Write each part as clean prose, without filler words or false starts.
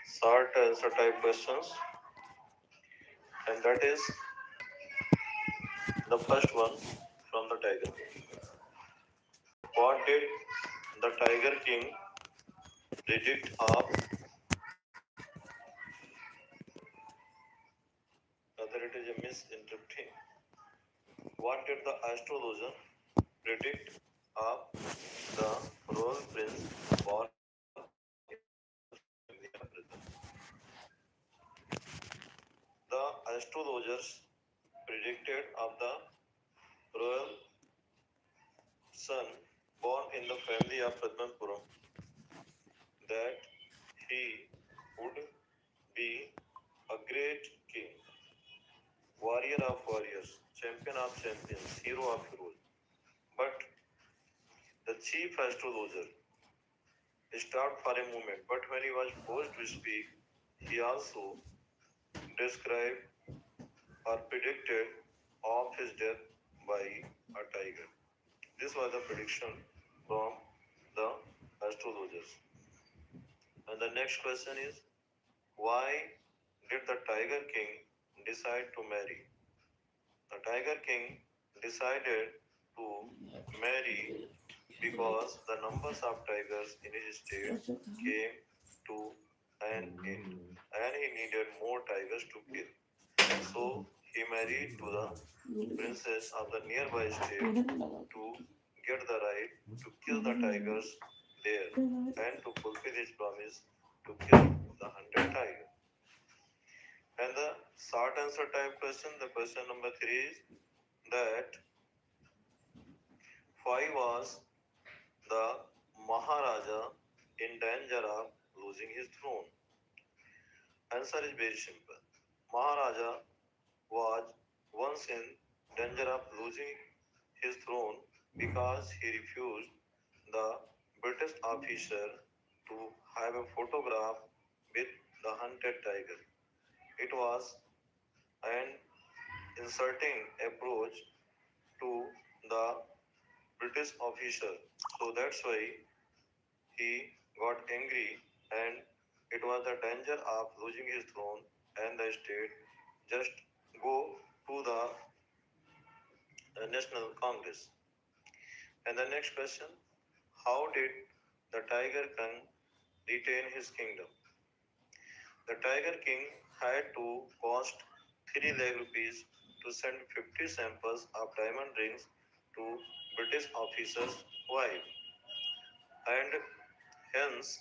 short answer type questions, and that is the first one from the Tiger. What did the Tiger King predict of whether it is a misinterpreting? What did the astrologer predict of the royal prince born in the family of Brahma? The astrologers predicted of the royal son born in the family of Padmanpuram that he would be a great king, warrior of warriors, champion of champions, hero of heroes. But the chief astrologer stopped for a moment, but when he was forced to speak, he also described or predicted of his death by a tiger. This was the prediction from the astrologers. And the next question is, why did the Tiger King decide to marry? The Tiger King decided to marry because the numbers of tigers in his state came to an end and he needed more tigers to kill. So he married to the princess of the nearby state to get the right to kill the tigers there and to fulfill his promise to kill the 100 tigers. And the short answer type question, the question number 3 is that why was the Maharaja in danger of losing his throne? Answer is very simple. Maharaja was once in danger of losing his throne because he refused the British officer to have a photograph with the hunted tiger. It was an insulting approach to the British officer. So that's why he got angry and it was the danger of losing his throne and the state just go to the National Congress. And the next question, how did the Tiger King retain his kingdom? The Tiger King had to cost 3 lakh rupees to send 50 samples of diamond rings to British officers' wife, and hence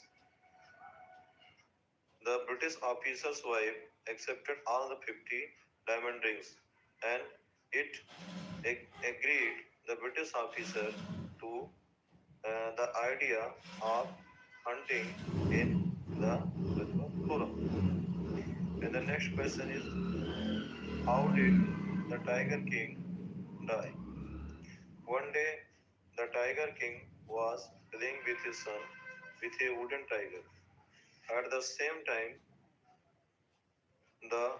the British officer's wife accepted all the 50 diamond rings and it agreed the British officer to the idea of hunting in the Padmapuram. And the next question is, how did the Tiger King die? One day, the Tiger King was playing with his son with a wooden tiger. At the same time, the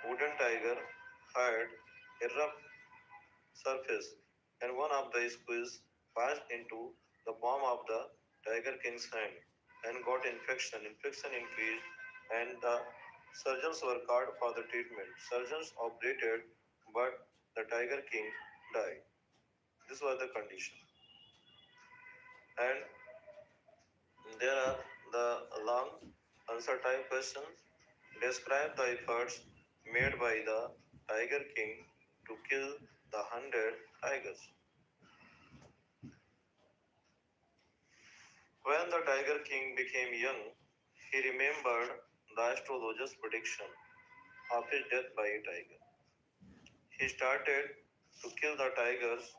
wooden tiger had a rough surface, and one of the squeeze passed into the palm of the Tiger King's hand and got infection. Infection increased, and the surgeons were called for the treatment. Surgeons operated, but the Tiger King died. This was the condition. And there are the long answer type questions. Describe the efforts made by the Tiger King to kill the 100 tigers. When the Tiger King became young, he remembered the astrologer's prediction of his death by a tiger. He started to kill the tigers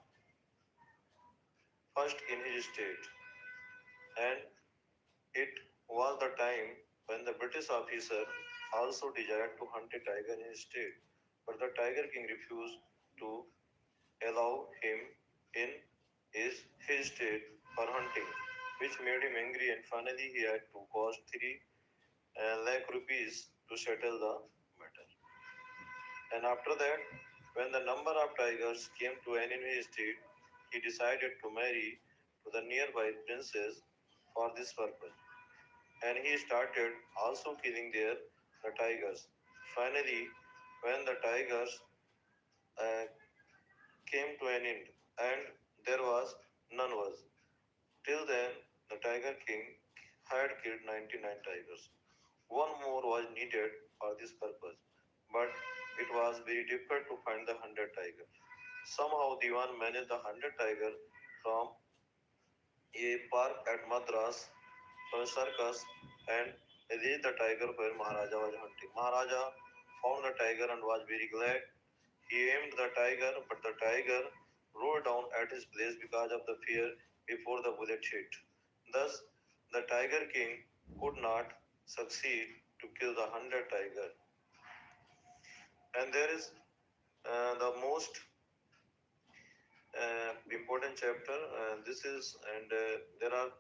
first in his state, and it was the time when the British officer also desired to hunt a tiger in his state, but the Tiger King refused to allow him in his state for hunting, which made him angry, and finally he had to cost 3 lakh rupees to settle the matter. And after that, when the number of tigers came to an end in his state, he decided to marry to the nearby princess for this purpose. and he started also killing the tigers. Finally, when the tigers uh, came to an end, and there was none was. Till then, the Tiger King had killed 99 tigers. One more was needed for this purpose, but it was very difficult to find the 100 tiger. Somehow, Diwan managed the 100 tiger from a park at Madras from a circus and reached the tiger where Maharaja was hunting. Maharaja found the tiger and was very glad. He aimed the tiger, but the tiger rolled down at his place because of the fear before the bullet hit. Thus, the Tiger King could not succeed to kill the 100 tiger. And there is the most important chapter. This is, and there are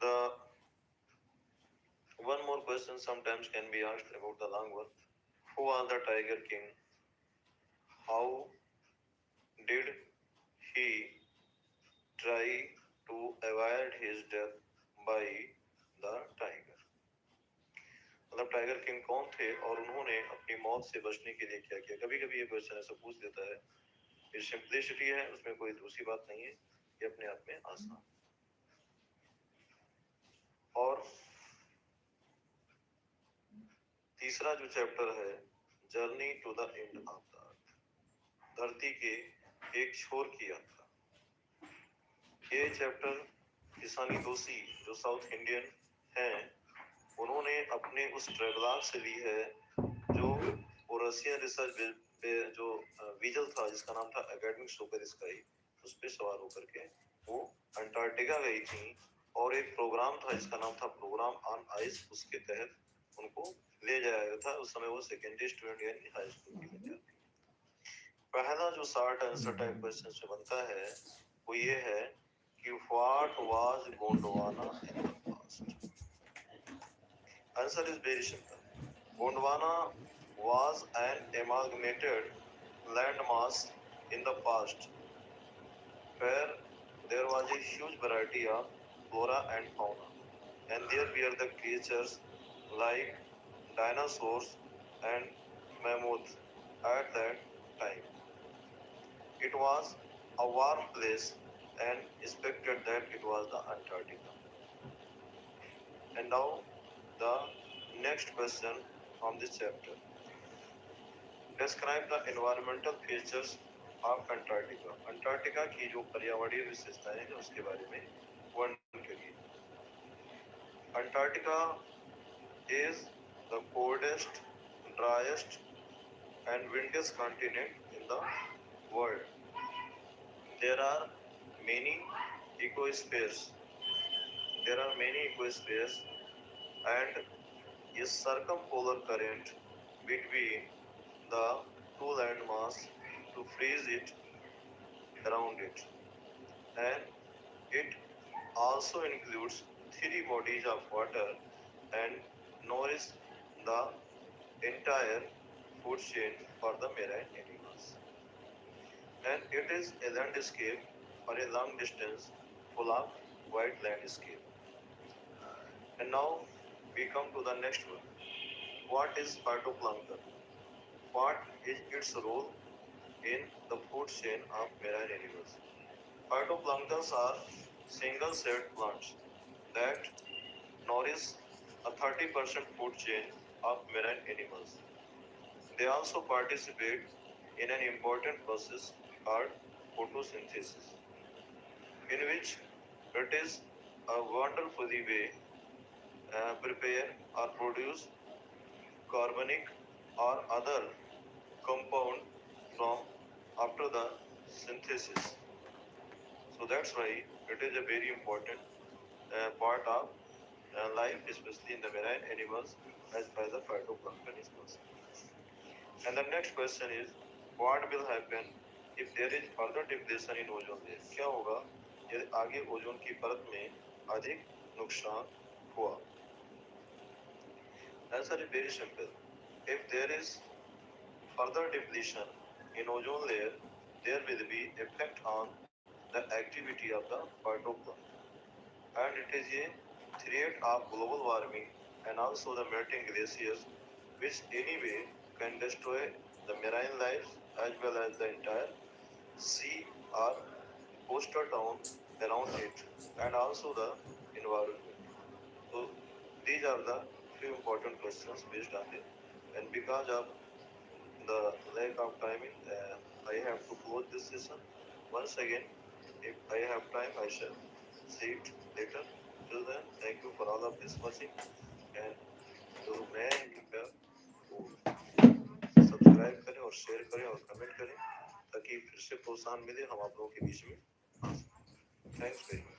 the one more question sometimes can be asked about the long one. Who was the Tiger King? How did he try to avoid his death by the tiger? मतलब tiger king कौन थे और उन्होंने अपनी मौत से बचने के लिए क्या किया? कभी कभी ये क्वेश्चन ऐसा पूछ देता है। ये सिंप्लिसिटी है, उसमें कोई दूसरी बात नहीं है, ये अपने आप में आसान। और तीसरा जो चैप्टर है, journey to the end of the earth, धरती के एक छोर की यात्रा। ये चैप्टर किसानी दोषी जो साउथ इंडियन हैं, उन्होंने अपने उस ट्रेवलॉग से ली है, जो वो रशियन रिसर्च जो वीजल था जिसका नाम था एकेडमिक सोकर स्काई, उस पर सवार होकर के वो अंटार्कटिका गई थी और एक प्रोग्राम था जिसका नाम था प्रोग्राम ऑन आइस, उसके तहत उनको ले जाया गया था। उस समय वो सेकेंडरी स्टूडेंट यानी हाई स्कूल की विद्यार्थी। पहला जो शॉर्ट आंसर टाइप क्वेश्चन से बनता है वो ये है कि what was Gondwana in the past? Answer is very simple. Gondwana was an amalgamated landmass in the past where there was a huge variety of flora and fauna, and there were the creatures like dinosaurs and mammoths at that time. It was a warm place and expected that it was the Antarctica. And now the next question from this chapter. Describe the environmental features of Antarctica. Antarctica की जो पर्यावरणीय विशेषताएं हैं उसके बारे में वर्णन करिए। Antarctica is the coldest, driest, and windiest continent in the world. There are many ecospheres. There are many ecospheres, and a circumpolar current between the two landmass to freeze it around it, and it also includes three bodies of water and nourish the entire food chain for the marine animals. And it is a landscape for a long distance full of white landscape. And now we come to the next one. What is phytoplankton? What is its role in the food chain of marine animals? Phytoplanktons are single-celled plants that nourish a 30% food chain of marine animals. They also participate in an important process called photosynthesis, in which it is a wonderfully way prepare or produce carbonic or other compound from after the synthesis. So that's why it is a very important part of life, especially in the marine animals, as far as the phytoplankton is concerned. And the next question is, what will happen if there is further depletion in ozone layer? क्या होगा यदि आगे ozone की परत में अधिक नुकसान हुआ? Answer is very simple. If there is further depletion in ozone layer, there will be effect on the activity of the phytoplankton, and it is a threat of global warming and also the melting glaciers, which anyway can destroy the marine life as well as the entire sea or coastal town around it, and also the environment. So these are the few important questions based on it, and because of the lack of timing, I have to close this session. Once again, if I have time, I shall see it later. Till then, thank you for all of this watching, and जो नए हैं कृपया वो subscribe करें और share करें और comment करें ताकि फिर से प्रोत्साहन मिले हम आप लोगों के बीच में आ सकें। Thanks very much.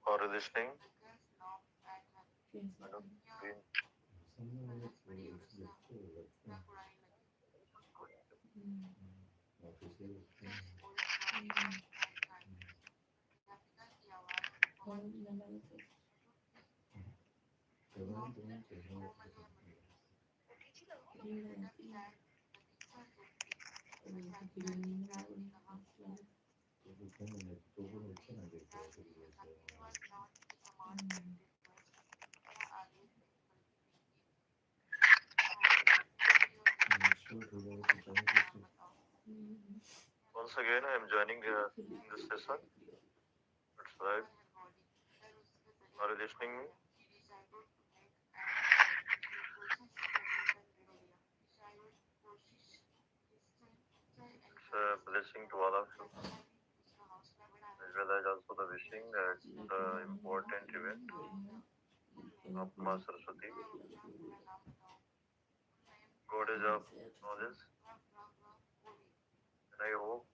For listening, I don't been once again I am joining in this session. It's right. Are you listening me? It's a blessing to all of you, as well as also the wishing that the important event of Ma Saraswati, goddess of knowledge, and I hope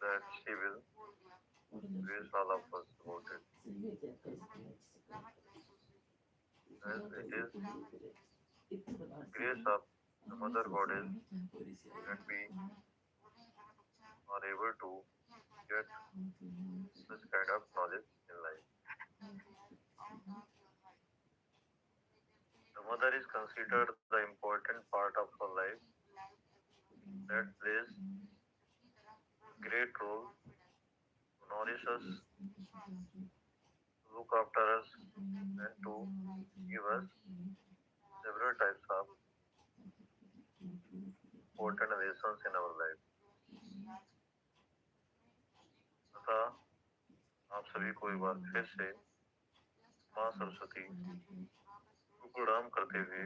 that she will grace all of us about it. As it is grace of the Mother Goddess that we are able to get such kind of knowledge in life. The mother is considered the important part of our life that plays great role to nourish us, to look after us, and to give us several types of important lessons in our life. तथा आप सभी को एक बार फिर से माँ सरस्वती को प्रणाम करते हुए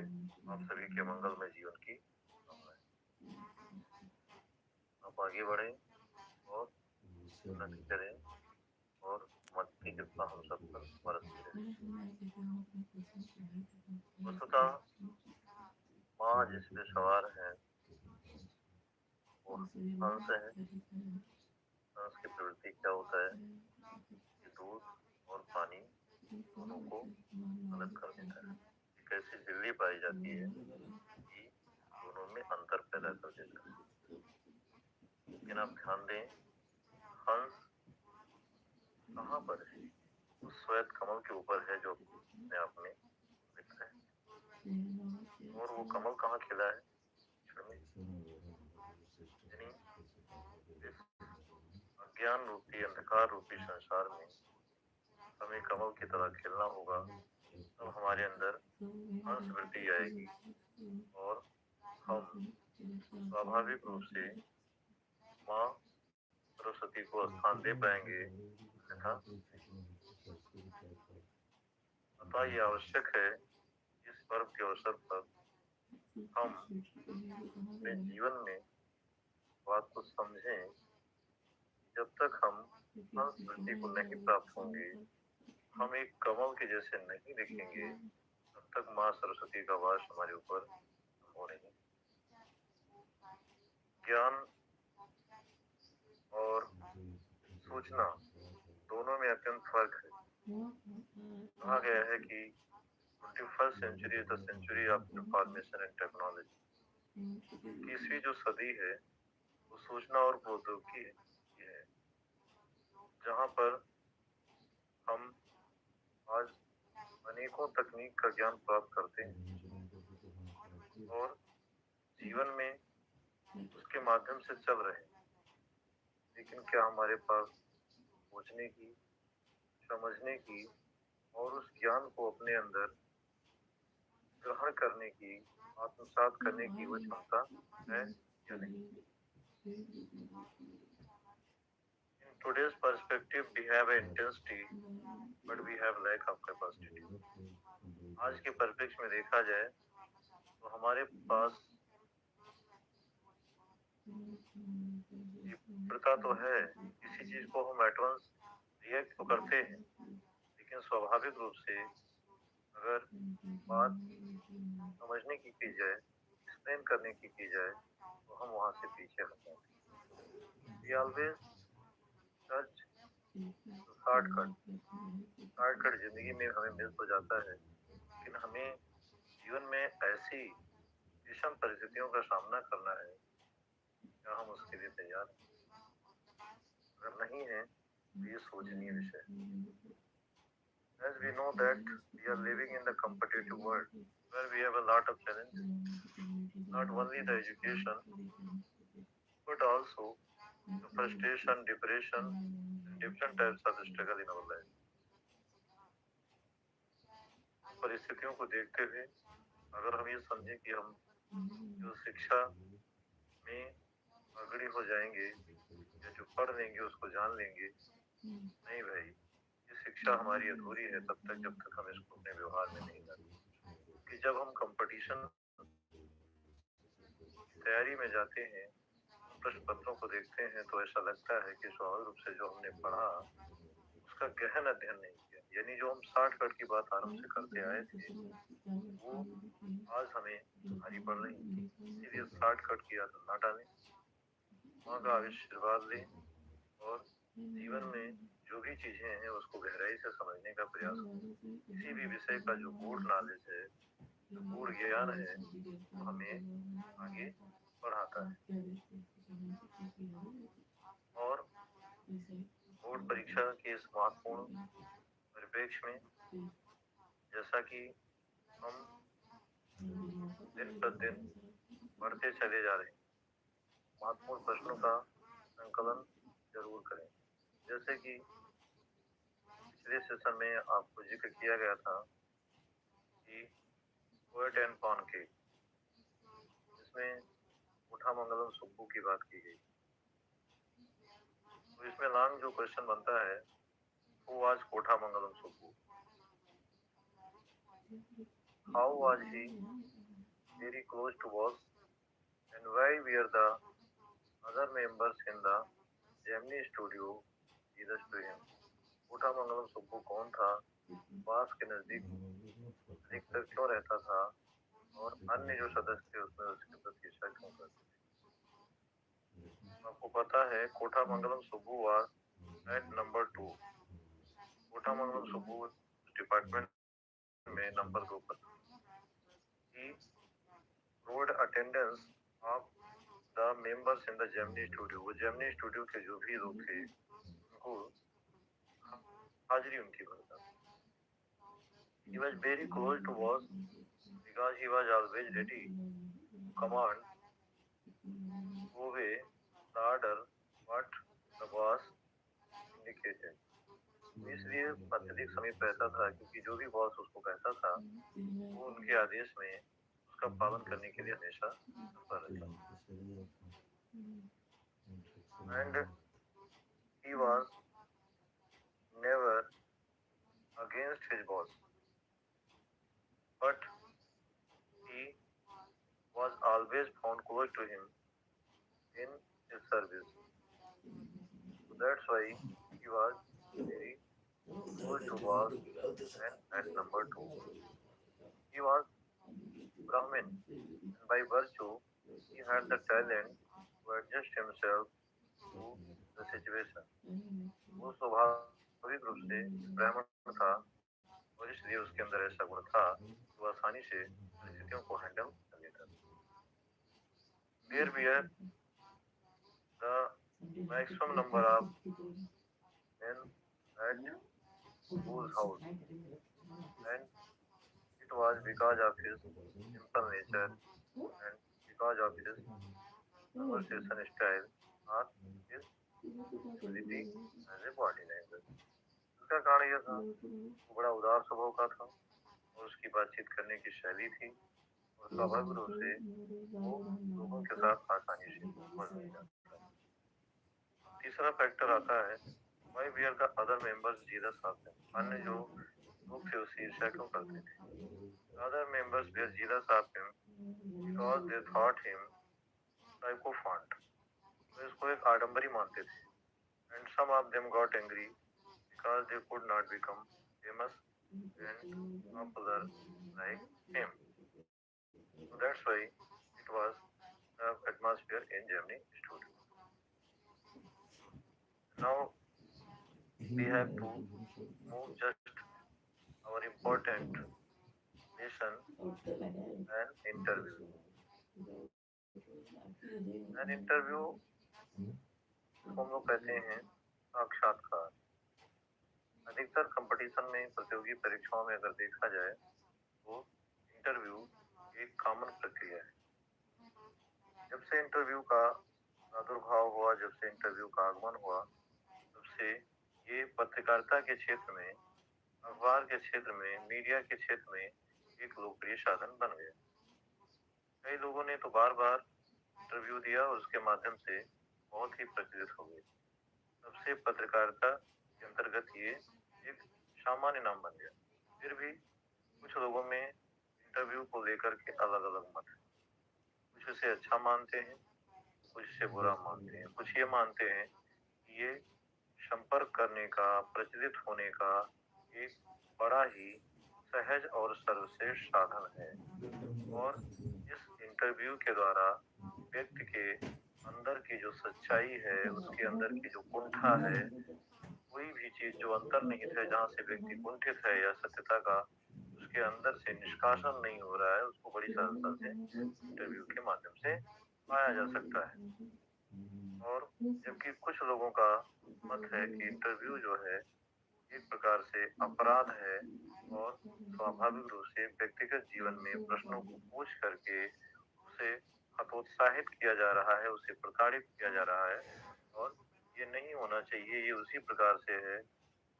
आप सभी के मंगलमय जीवन की आप आगे बढ़ें और उन्नति करें और मत की कृपा हम सब पर बरसती रहे। वस्तुतः माँ जिस पे सवार है वो हंस है। हंस की प्रवृत्ति क्या होता है कि दूध और पानी दोनों को अलग कर देता है। एक ऐसी झिल्ली पाई जाती है कि दोनों में अंतर पैदा कर देता है। लेकिन आप ध्यान दें, हंस कहाँ पर है? उस श्वेत कमल के ऊपर है जो अपने आप में दिख रहा है। और वो कमल कहाँ खिला है? यानी इस अज्ञान रूपी अंधकार रूपी संसार में हमें कमल की तरह खिलना होगा। तब हमारे अंदर हंस वृत्ति आएगी और हम स्वाभाविक रूप से माँ सरस्वती को स्थान दे पाएंगे। अतः ये आवश्यक है इस पर्व के अवसर पर हम अपने जीवन में बात को समझें। जब तक हम हंस वृत्ति को नहीं प्राप्त होंगे, हम एक कमल के जैसे नहीं दिखेंगे, तब तक माँ सरस्वती का वास हमारे ऊपर हो नहीं। ज्ञान और सूचना दोनों में अत्यंत फर्क है। कहा गया है कि 21st century is the century of information and technology। 21वीं जो सदी है वो सूचना और प्रौद्योगिकी है, जहाँ पर हम आज अनेकों तकनीक का ज्ञान प्राप्त करते हैं और जीवन में उसके माध्यम से चल रहे हैं। लेकिन क्या हमारे पास सोचने की, समझने की और उस ज्ञान को अपने अंदर ग्रहण करने की, आत्मसात करने की वो क्षमता है या नहीं? In today's perspective, we have intensity, but we have lack of capacity। आज के परिप्रेक्ष्य में देखा जाए तो हमारे पास तीव्रता तो है, किसी चीज को हम एडवांस रिएक्ट तो करते हैं, लेकिन स्वाभाविक रूप से अगर बात समझने की जाए, एक्सप्लेन करने की जाए, तो हम वहां से पीछे हट जाते हैं। We always search शॉर्टकट जिंदगी में हमें मिल तो जाता है, लेकिन हमें जीवन में ऐसी विषम परिस्थितियों का सामना करना है, क्या हम उसके लिए तैयार हैं? अगर नहीं है तो ये सोचनीय विषय है। As we know that we are living in the competitive world where we have a lot of challenges, not only the education but also the frustration, depression, and different types of struggle in our life। परिस्थितियों को देखते हुए अगर हम ये समझें कि हम जो शिक्षा में अग्रणी हो जाएंगे या जो पढ़ लेंगे उसको जान लेंगे, नहीं भाई, ये शिक्षा हमारी अधूरी है तब तक जब तक हम इसको अपने व्यवहार में नहीं लाते। कि जब हम कंपटीशन तैयारी में जाते हैं, प्रश्न पत्रों को देखते हैं तो ऐसा लगता है कि स्वाभाविक रूप से जो हमने पढ़ा उसका गहन अध्ययन नहीं किया। यानी जो हम शॉर्टकट की बात आरंभ से करते आए थे वो आज हमें भारी पड़ रही है। इसीलिए शॉर्टकट की आदत न डालें, माँ का आशीर्वाद लें और जीवन में जो भी चीजें हैं उसको गहराई से समझने का प्रयास करें। किसी भी विषय का जो गूढ़ नॉलेज है, जो गूढ़ ज्ञान है, वो हमें आगे बढ़ाता है। और बोर्ड परीक्षा के इस महत्वपूर्ण परिप्रेक्ष्य में जैसा कि हम दिन प्रतिदिन बढ़ते चले जा रहे हैं, महत्वपूर्ण प्रश्नों का संकलन जरूर करें। जैसे कि पिछले सेशन में आपको जिक्र किया गया था कि पोएट एंड पॉन के, इसमें कोठा मंगलम सुब्बू की बात की गई। तो इसमें लॉन्ग जो क्वेश्चन बनता है वो आज Kothamangalam Subbu, how was he very close to boss And why were the other members in the Gemini studio Jesus to him? Kothamangalam Subbu कौन था? बास के नजदीक अधिकतर क्यों रहता था? और अन्य जो सदस्य थे उसमें उसके प्रति ईर्ष्या क्यों करते? आपको पता है Kothamangalam Subbu was at number 2। Kothamangalam Subbu department में नंबर 2 पर। He road attendance of the members in the Gemini studio. वो जेमिनी स्टूडियो के जो भी लोग थे उनको हाजिरी उनकी भरता। He was very close to boss because he was always ready to command, obey the order what the boss indicated. इसलिए अत्यधिक समीप रहता था क्योंकि जो भी बॉस उसको कहता था वो उनके आदेश में उसका पालन करने के लिए हमेशा तत्पर रहता। And he was never against his boss, but he was always found close to him in his service. So that's why he was very close to boss and at number 2. He was Brahmin, and by virtue he had the talent to adjust himself to the situation. वो स्वाभाविक रूप से ब्राह्मण था और इसलिए उसके अंदर ऐसा गुण था कि वो आसानी से परिस्थितियों को हैंडल कर लेता था। There were the maximum number of men at whose house, and it was because of his simple nature and because of his conversation style or his ability as a body language. उसका कारण यह था वो बड़ा उदार स्वभाव का था और उसकी बातचीत करने की शैली थी और स्वाभाविक रूप से वो लोगों के साथ आसानी से घुल मिल जाता था। तीसरा फैक्टर आता है why were the other members jealous of him? अन्य जो लोग थे उससे ईर्ष्या क्यों करते थे? Other members were jealous of him because they thought him sycophant. तो इसको एक आडंबरी मानते थे। And some of them got angry because they could not become famous and popular like him. So that's why it was the atmosphere in Gemini studio. Now we have to move just our important lesson and interview. An interview को हम लोग कहते हैं साक्षात्कार। अधिकतर competition में प्रतियोगी परीक्षाओं में अगर देखा जाए तो इंटरव्यू एक कॉमन प्रक्रिया है। जब से इंटरव्यू का प्रादुर्भाव हुआ, जब से इंटरव्यू का आगमन हुआ, तब से ये पत्रकारिता के क्षेत्र में, अखबार के क्षेत्र में, मीडिया के क्षेत्र में एक लोकप्रिय साधन बन गया। कई लोगों ने तो बार बार इंटरव्यू दिया और उसके माध्यम से बहुत ही प्रचलित हो गए। तब से पत्रकारिता के अंतर्गत ये एक सामान्य नाम बन गया। फिर भी कुछ लोगों में इंटरव्यू को लेकर के अलग अलग मत है। कुछ इसे अच्छा मानते हैं, कुछ इसे बुरा मानते हैं, कुछ ये मानते हैं कि ये संपर्क करने का, प्रचलित होने का एक बड़ा ही सहज और सर्वश्रेष्ठ साधन है और इस इंटरव्यू के द्वारा व्यक्ति के अंदर की जो सच्चाई है, उसके अंदर की जो कुंठा है, कोई भी चीज जो अंतर्निहित है, जहाँ से व्यक्ति कुंठित है या सत्यता का उसके अंदर से निष्कासन नहीं हो रहा है, उसको बड़ी सरलता से इंटरव्यू के माध्यम से पाया जा सकता है। और जबकि कुछ लोगों का मत है कि इंटरव्यू जो है एक प्रकार से अपराध है और स्वाभाविक रूप से व्यक्तिगत जीवन में प्रश्नों को पूछ करके उसे हतोत्साहित किया जा रहा है, उसे प्रताड़ित किया जा रहा है और ये नहीं होना चाहिए। ये उसी प्रकार से है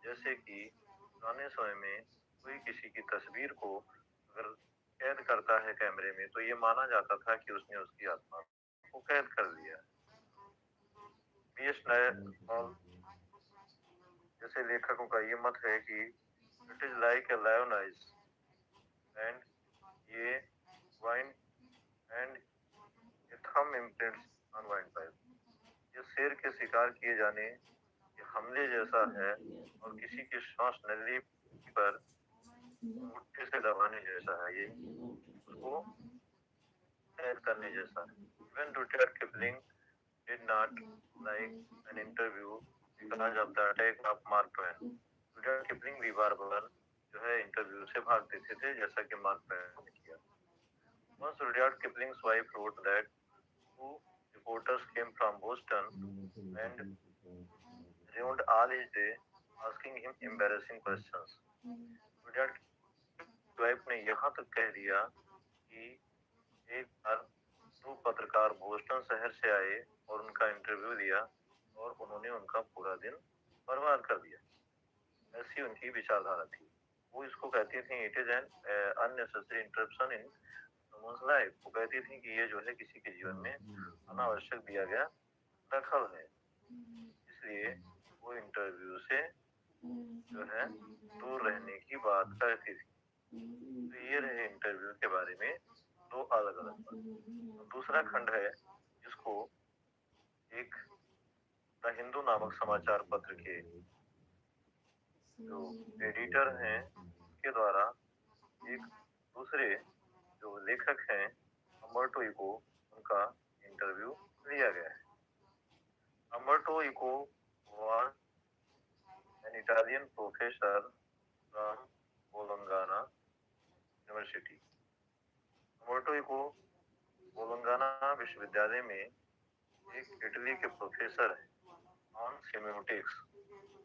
जैसे कि पुराने समय में कोई किसी की तस्वीर को अगर कैद करता है कैमरे में तो ये माना जाता था कि उसने उसकी आत्मा को कैद कर लिया। और जैसे लेखकों का ये मत है कि it is like a lion eyes and ये vine and a thumb imprints on windpipe. ये शेर के शिकार किए जाने के हमले जैसा है और किसी की श्वास नली पर अंगूठे से दबाने जैसा है। ये उसको कैद करने जैसा है। Even Rudyard Kipling did not like an interview because of the attack of Mark Twain. Rudyard Kipling भी बार बार जो है इंटरव्यू से भाग देते थे, जैसा कि मार्क ट्वेन ने किया। Once Rudyard Kipling's wife wrote that two reporters came from Boston and ruined all his day asking him embarrassing questions. Rudyard की वाइफ ने यहाँ तक कह दिया कि एक बार दो पत्रकार बोस्टन शहर से आए और उनका इंटरव्यू दिया और उन्होंने उनका पूरा दिन बर्बाद कर दिया। ऐसी उनकी विचारधारा थी। वो इसको कहती थी it is an unnecessary interruption in someone's life. वो कहती थी कि ये जो है किसी के जीवन में अनावश्यक दिया गया दखल है, इसलिए वो इंटरव्यू से जो है दूर रहने की बात कहती थी। तो ये रहे इंटरव्यू के बारे में दो अलग अलग बात। दूसरा खंड है जिसको एक द हिंदू नामक समाचार पत्र के जो एडिटर हैं के द्वारा एक दूसरे जो लेखक हैं अम्बर्टो इको, उनका इंटरव्यू लिया गया है। Umberto Eco was an Italian professor from Bologna University. Umberto Eco Bologna विश्वविद्यालय में एक इटली के प्रोफेसर हैं ऑन सेमियोटिक्स,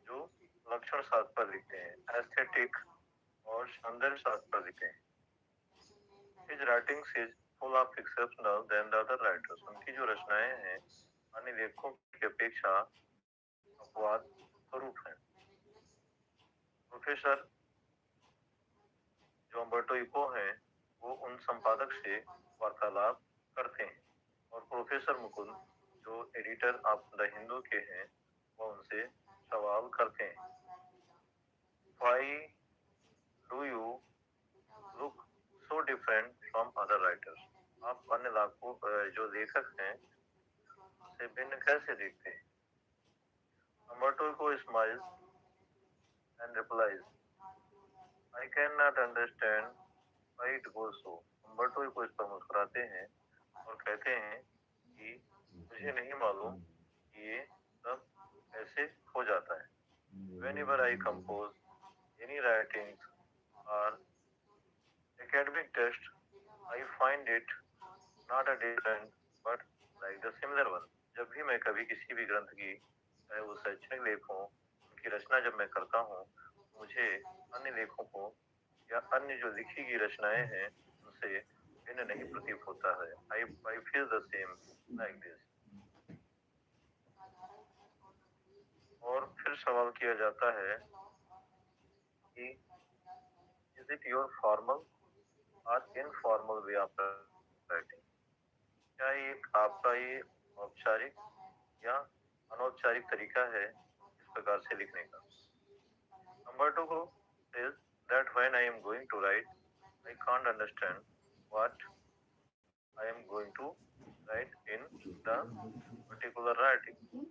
जो लक्षण शास्त्र पर लिखते हैं, एस्थेटिक और सौंदर्य शास्त्र पर लिखते हैं। His writings is full of exceptional than the other writers. उनकी जो रचनाएं हैं अन्य लेखकों की अपेक्षा अपवाद स्वरूप हैं। प्रोफेसर जो अम्बर्टो इको हैं वो उन संपादक से वार्तालाप करते हैं और प्रोफेसर मुकुंद जो एडिटर ऑफ द हिंदू के हैं वो उनसे सवाल करते हैं। Why do you look so different from other writers? आप अन्य लाखों जो लेखक हैं से भिन्न कैसे दिखते हैं? Umberto Eco smiles and replies, I cannot understand why it goes so. Umberto Eco इस पर मुस्कुराते हैं और कहते हैं कि मुझे नहीं मालूम कि ये सब कैसे हो जाता है। Whenever I compose any writings or academic text, I find it not a different but like the similar one. जब भी मैं कभी किसी भी ग्रंथ की चाहे वो शैक्षणिक लेख हो उनकी रचना जब मैं करता हूँ, मुझे अन्य लेखों को या अन्य जो लिखी गई रचनाएं हैं उनसे भिन्न नहीं प्रतीत होता है। I feel the same like this. और फिर सवाल किया जाता है कि is it your formal or informal way of writing? क्या ये आपका ये औपचारिक या अनौपचारिक तरीका है इस प्रकार से लिखने का? Umberto says that when I am going to write, I can't understand what I am going to write in the particular writing.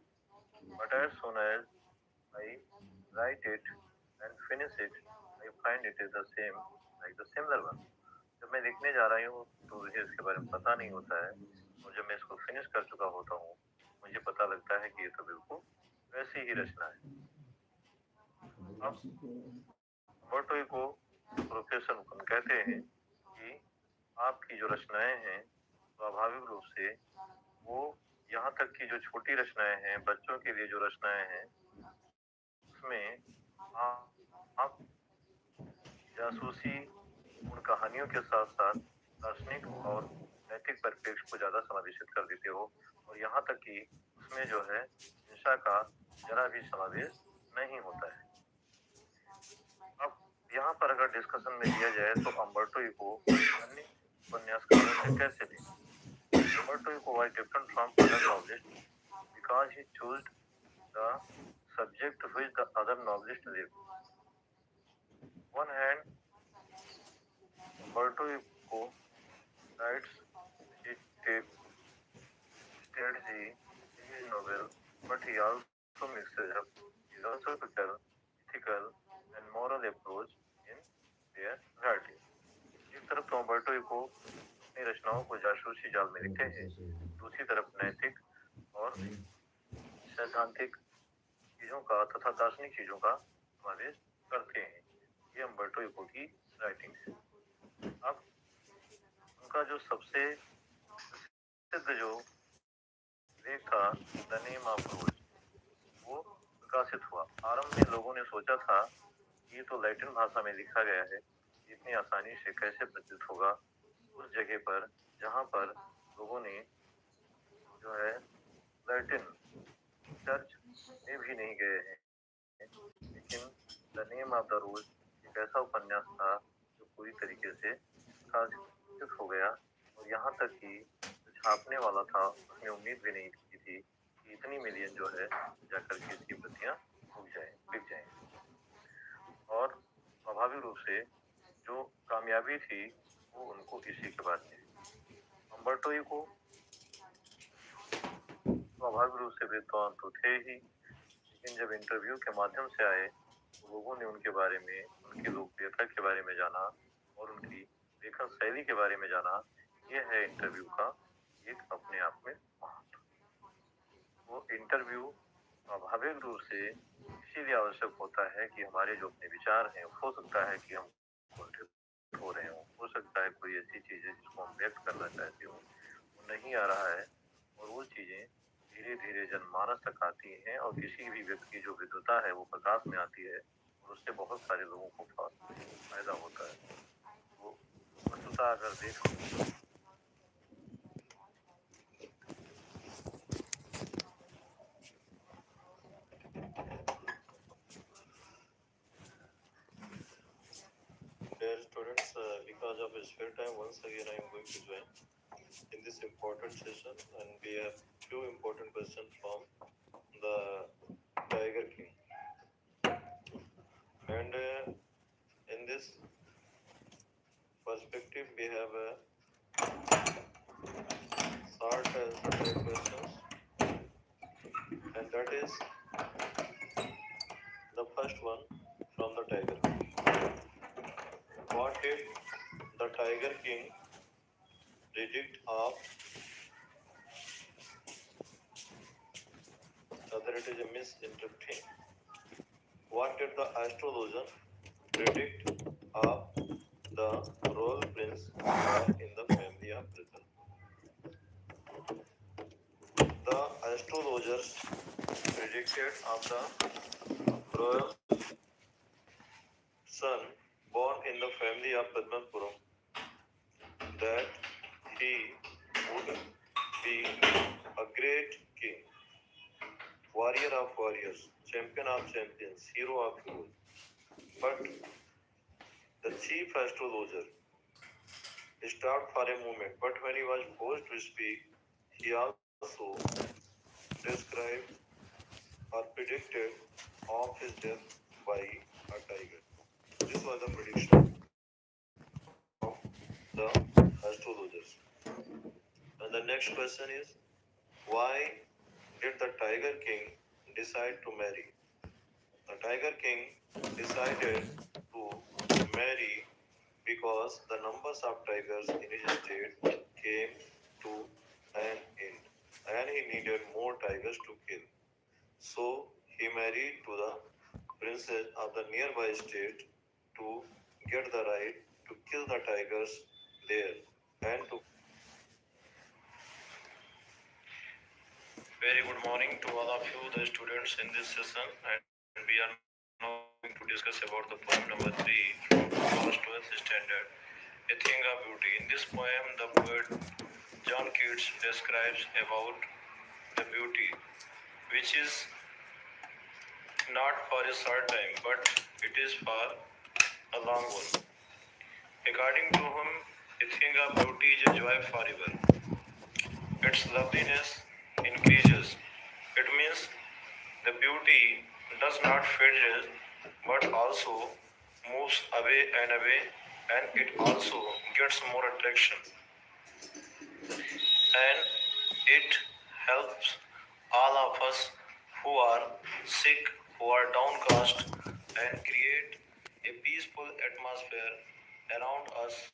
But as soon as I write it and finish it, I find it is the same like the similar one. जब मैं लिखने जा रही हूँ तो मुझे इसके बारे में पता नहीं होता है और जब मैं इसको फिनिश कर चुका होता हूँ मुझे पता लगता है कि ये तो बिल्कुल वैसी ही रचना है। अब अम्बर्टो इको प्रोफेसर मुकुंद कहते हैं कि आपकी जो रचनाएं हैं स्वाभाविक रूप से वो यहाँ तक की जो छोटी रचनाएं हैं बच्चों के लिए जो रचनाएं हैं उसमें आप जासूसी उन कहानियों के साथ साथ दार्शनिक और नैतिक परिप्रेक्ष्य को ज्यादा समावेशित कर देते हो और यहाँ तक कि उसमें जो है हिंसा का जरा भी समावेश नहीं होता है। अब यहाँ पर अगर डिस्कशन में दिया जाए तो अम्बर्टो इको अन्य उपन्यासकारों से कैसे थे? Umberto Eco was different from other novelists because he chose the subject which the other novelists lived. One hand, Umberto Eco writes, he takes Sadhji is noble, but he also mixes up philosophical, ethical, and moral approach in their writing. एक तरफ तो Umberto eco अपनी रचनाओं को जासूसी जाल में लिखते हैं, दूसरी तरफ नैतिक और सैद्धांतिक चीजों का तथा दार्शनिक चीजों का समावेश करते हैं। ये अम्बर्टो इको की राइटिंग है। अब उनका जो सबसे प्रसिद्ध जो लेख था द नेम ऑफ रोज, वो प्रकाशित हुआ। आरंभ में लोगों ने सोचा था कि ये तो लैटिन भाषा में लिखा गया है, इतनी आसानी से कैसे प्रचलित होगा उस जगह पर जहाँ पर लोगों ने जो है लैटिन चर्च में भी नहीं गए हैं। लेकिन द नेम ऑफ द रोज एक ऐसा उपन्यास था जो पूरी तरीके से प्रकाशित हो गया, और यहाँ तक कि जो छापने वाला था उसने उम्मीद भी नहीं की थी कि इतनी मिलियन जो है जाकर के इसकी प्रतियां बिक जाएं। और स्वाभाविक रूप से जो कामयाबी थी वो उनको इसी के बाद मिली। अम्बर्टो इको स्वाभाविक रूप से विद्वान तो थे ही, लेकिन जब इंटरव्यू के माध्यम से आए तो लोगों ने उनके बारे में, उनकी लोकप्रियता के बारे में जाना और उनकी लेखन शैली के बारे में जाना। यह है इंटरव्यू का एक अपने आप में महत्व। वो इंटरव्यू स्वाभाविक रूप से इसीलिए आवश्यक होता है कि हमारे जो अपने विचार हैं, हो सकता है कि हम हो रहे हो सकता है कोई ऐसी चीज है जिसको हम व्यक्त करना चाहते हो, वो नहीं आ रहा है, और वो चीजें धीरे धीरे जनमानस तक आती हैं और किसी भी व्यक्ति की जो विद्वता है वो प्रकाश में आती है और उससे बहुत सारे लोगों को फायदा होता है। वो वस्तुतः अगर देखो Dear students, because of spare time, once again I am going to join in this important session, and we have few important questions from the Tiger King. And in this perspective, we have short answer type questions, and that is the first one from the Tiger King. What did the Tiger King predict of? Whether it is a misinterpreting. What did the astrologer predict of the royal prince in the family of Britain? The astrologers predicted of the royal son born in the family of Padmanpuram that he would be a great king, warrior of warriors, champion of champions, hero of heroes. But the chief astrologer stopped for a moment, but when he was forced to speak, he also described or predicted of his death by a tiger. This was the prediction of the astrologers. And the next question is, why did the Tiger King decide to marry? The Tiger King decided to marry because the numbers of tigers in his state came to an end and he needed more tigers to kill. So he married to the princess of the nearby state to get the right to kill the tigers there and to. Very good morning to all of you, the students in this session, and we are now going to discuss about the poem number 3 from class 12th standard, A Thing of Beauty. In this poem, the poet John Keats describes about the beauty, which is not for a short time, but it is for a long one. According to him, a thing of beauty is a joy forever. Its loveliness increases. It means the beauty does not fade but also moves away, and it also gets more attraction. And it helps all of us who are sick, who are downcast, and create a peaceful atmosphere around us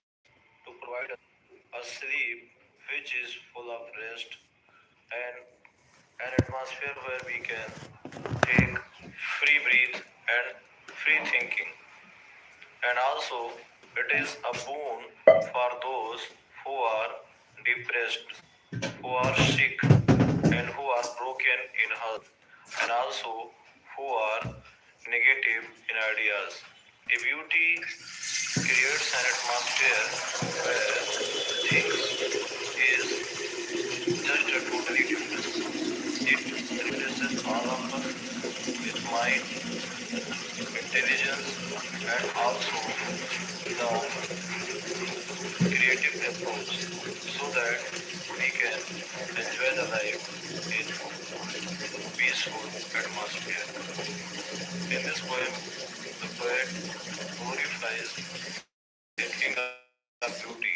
to provide a sleep which is full of rest and an atmosphere where we can take free breath and free thinking. And also, it is a boon for those who are depressed, who are sick, and who are broken in health, and also who are negative in ideas. A beauty creates an atmosphere where things is just a totally different. It refreshes all of us with mind, intelligence, and also the creative approach so that we can enjoy the life in peaceful atmosphere. In this poem, the poet glorifies a thing of beauty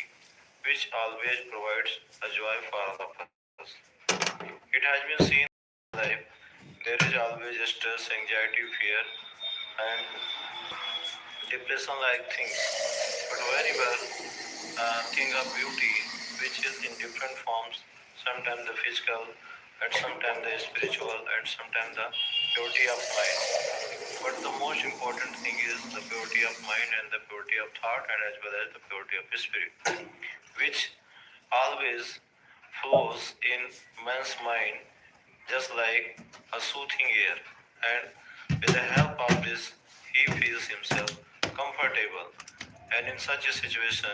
which always provides a joy for all of us. It has been seen in life there is always stress, anxiety, fear, and depression like things. But whenever thing of beauty, which is in different forms, sometimes the physical, and sometimes the spiritual, and sometimes the purity of mind. But the most important thing is the purity of mind and the purity of thought, and as well as the purity of spirit, which always flows in man's mind just like a soothing air. And with the help of this, he feels himself comfortable. And in such a situation,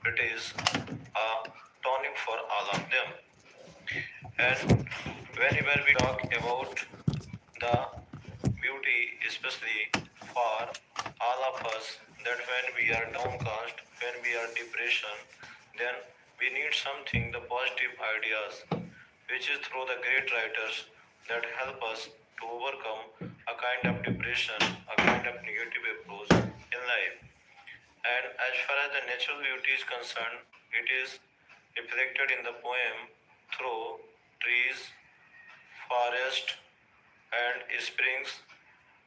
it is a tonic for all of them. And whenever we talk about the beauty, especially for all of us, that when we are downcast, when we are depression, then we need something, the positive ideas, which is through the great writers that help us to overcome a kind of depression, a kind of negative approach in life. And as far as the natural beauty is concerned, it is reflected in the poem through trees, forest, and springs,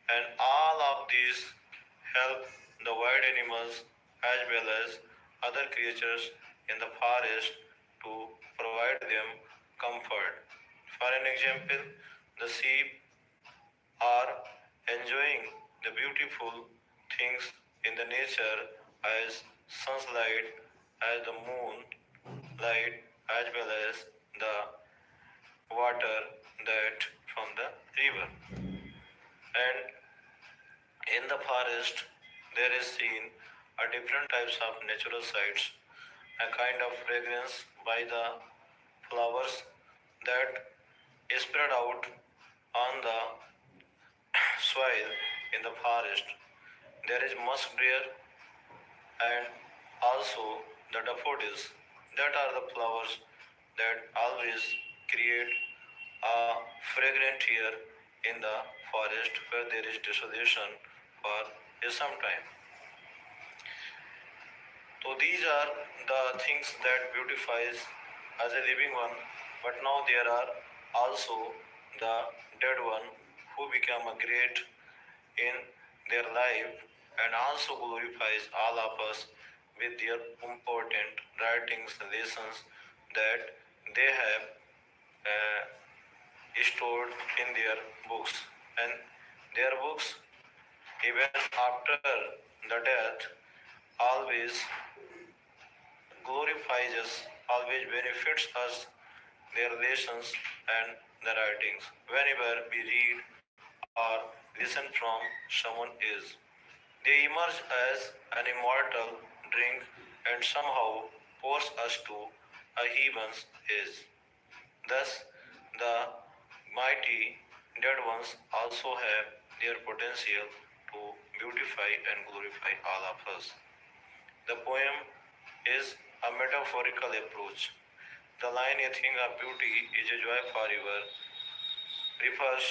and all of these help the wild animals as well as other creatures in the forest to provide them comfort. For an example, the sheep are enjoying the beautiful things in the nature as sunlight, as the moon light, as well as the water that from the river. And in the forest, there is seen a different types of natural sights, a kind of fragrance by the flowers that is spread out on the soil in the forest. There is musk deer and also the daffodils. That are the flowers that always create a fragrant air in the forest where there is desolation for some time. So these are the things that beautifies as a living one, but now there are also the dead one who become a great in their life and also glorifies all of us with their important writings, lessons that they have stored in their books. And their books, even after the death, always glorifies us, always benefits us, their lessons and the writings. Whenever we read or listen from someone else, they emerge as an immortal drink and somehow force us to a heaven's age. Thus, the mighty dead ones also have their potential to beautify and glorify all of us. The poem is a metaphorical approach. The line "a thing of beauty is a joy forever" refers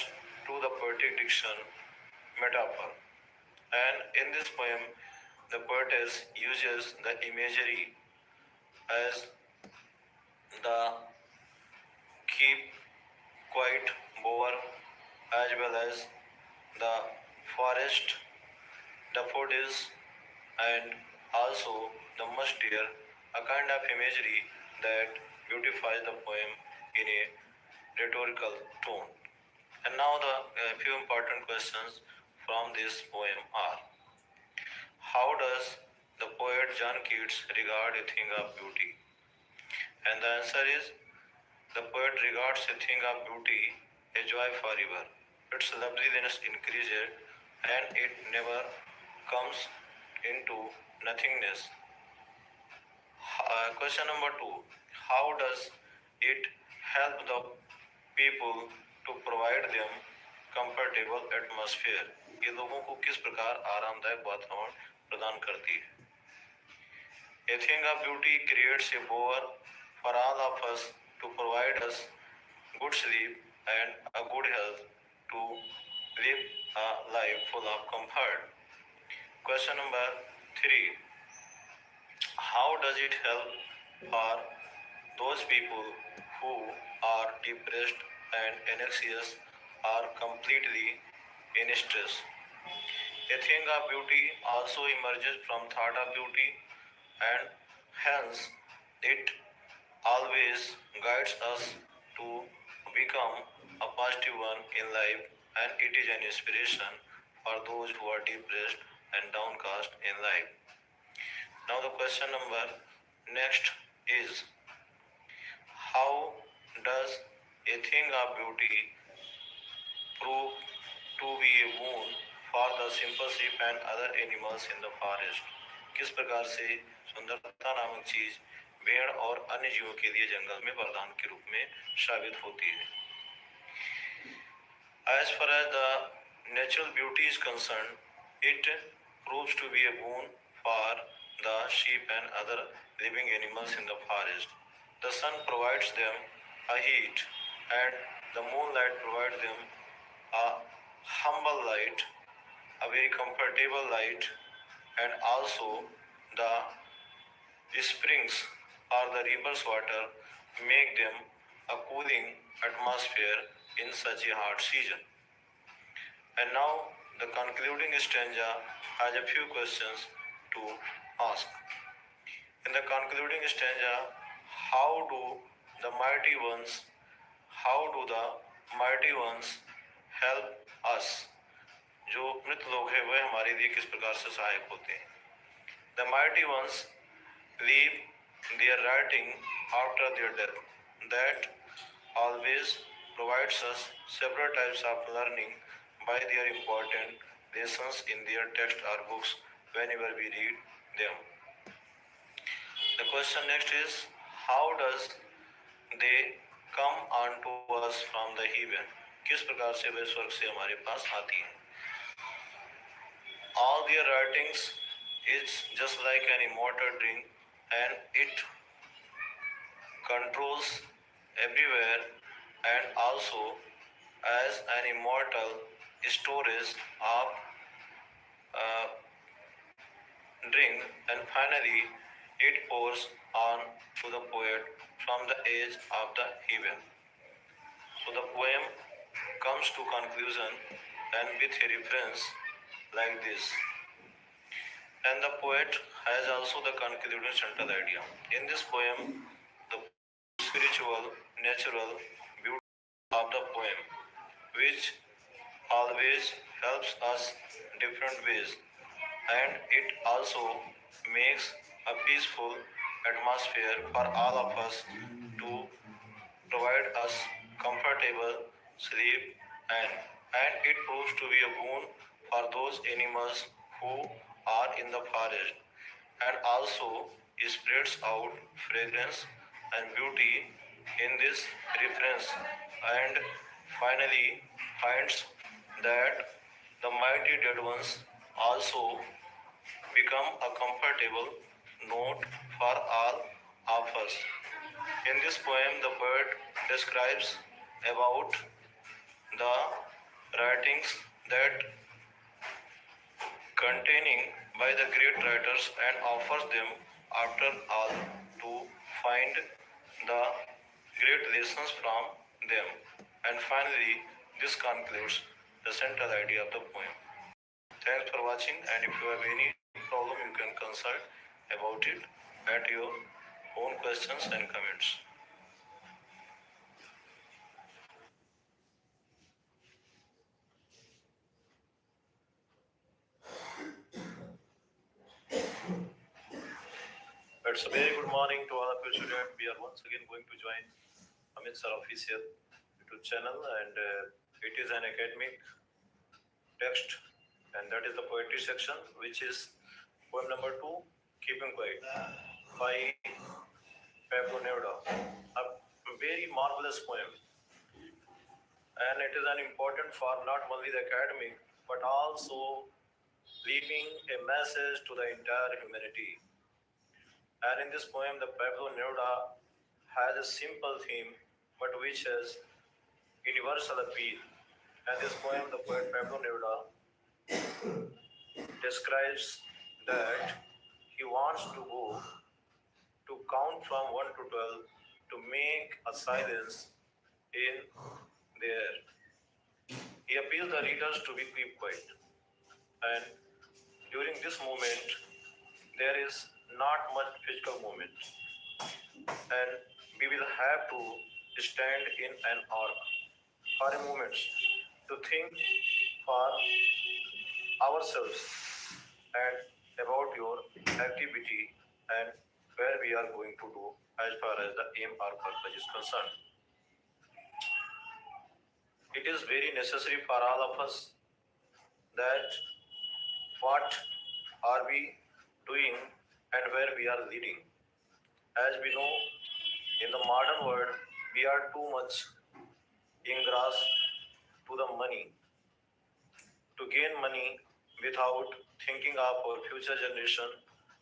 to the poetic diction metaphor. And in this poem, the poetess uses the imagery as the keep quiet bower, as well as the forest daffodils, and also the musk deer, a kind of imagery that beautifies the poem in a rhetorical tone. And now the few important questions from this poem are: how does the poet John Keats regard a thing of beauty? And the answer is, the poet regards a thing of beauty a joy forever. Its loveliness increases and it never comes into nothingness. Question number two: how does it help the people to provide them comfortable atmosphere? ये लोगों को किस प्रकार आरामदायक वातावरण प्रदान करती है? A thing of beauty creates a bower for all of us to provide us good sleep and a good health to live a life full of comfort. Question number three: how does it help for those people who are depressed and anxious or completely in stress? A thing of beauty also emerges from thought of beauty, and hence it always guides us to become a positive one in life, and it is an inspiration for those who are depressed and downcast in life. Now the question number next is: how does a thing of beauty prove to be a boon for the simple sheep and other animals in the forest? किस प्रकार से सुंदरता नामक चीज भेड़ और अन्य जीवों के लिए जंगल में वरदान के रूप में साबित होती है? As far as the natural beauty is concerned, it proves to be a boon for the sheep and other living animals in the forest. The sun provides them a heat, and the moonlight provides them a humble light, a very comfortable light, and also the springs or the river's water make them a cooling atmosphere in such a hot season. And now the concluding stanza has a few questions to ask. In the concluding stanza, how do the mighty ones, how do the mighty ones help us? जो मृत लोग हैं वह हमारे लिए किस प्रकार से सहायक होते हैं? The mighty ones leave their writing after their death. That always provides us several types of learning by their important lessons in their text or books whenever we read them. The question next is: how does they come unto us from the heaven? किस प्रकार से वे स्वर्ग से हमारे पास आती हैं? All their writings is just like an immortal drink, and it controls everywhere, and also as an immortal storage of drink, and finally it pours on to the poet from the edge of the heaven. So the poem comes to conclusion and with a reference like this. And the poet has also the concluding central idea. In this poem, the spiritual, natural beauty of the poem, which always helps us different ways, and it also makes a peaceful atmosphere for all of us to provide us comfortable sleep, and it proves to be a boon for those animals who are in the forest, and also spreads out fragrance and beauty in this reference, and finally finds that the mighty dead ones also become a comfortable note for all of us. In this poem, the poet describes about the writings that containing by the great writers and offers them after all to find the great lessons from them. And finally, this concludes the central idea of the poem. Thanks for watching, and if you have any problem, you can consult about it at your own questions and comments. It's a very good morning to all of you students. We are once again going to join Amit Sir official YouTube channel, and it is an academic text, and that is the poetry section, which is poem number 2, Keeping Quiet, by Pablo Neruda. A very marvelous poem, and it is an important for not only the academic but also leaving a message to the entire humanity. And in this poem, the Pablo Neruda has a simple theme but which has universal appeal. And this poem, the poet Pablo Neruda describes that he wants to go to count from 1 to 12 to make a silence in the air. He appeals the readers to be keep quiet. And during this moment, there is not much physical movement. And we will have to stand in an arc for a moment to think for ourselves and about your activity and where we are going to do as far as the aim or purpose is concerned. It is very necessary for all of us that what are we doing and where we are leading. As we know, in the modern world, we are too much engrossed to the money, to gain money without thinking of our future generation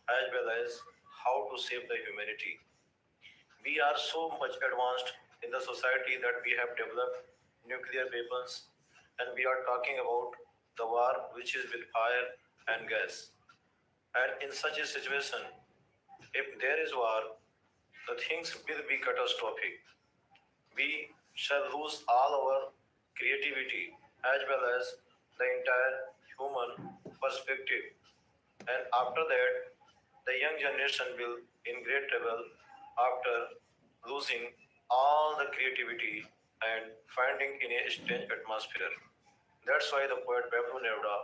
as well as how to save the humanity. We are so much advanced in the society that we have developed nuclear weapons, and we are talking about the war which is with fire and gas. And in such a situation, if there is war, the things will be catastrophic. We shall lose all our creativity as well as the entire human perspective. And after that, the young generation will in great trouble after losing all the creativity and finding in a strange atmosphere. That's why the poet Pablo Neruda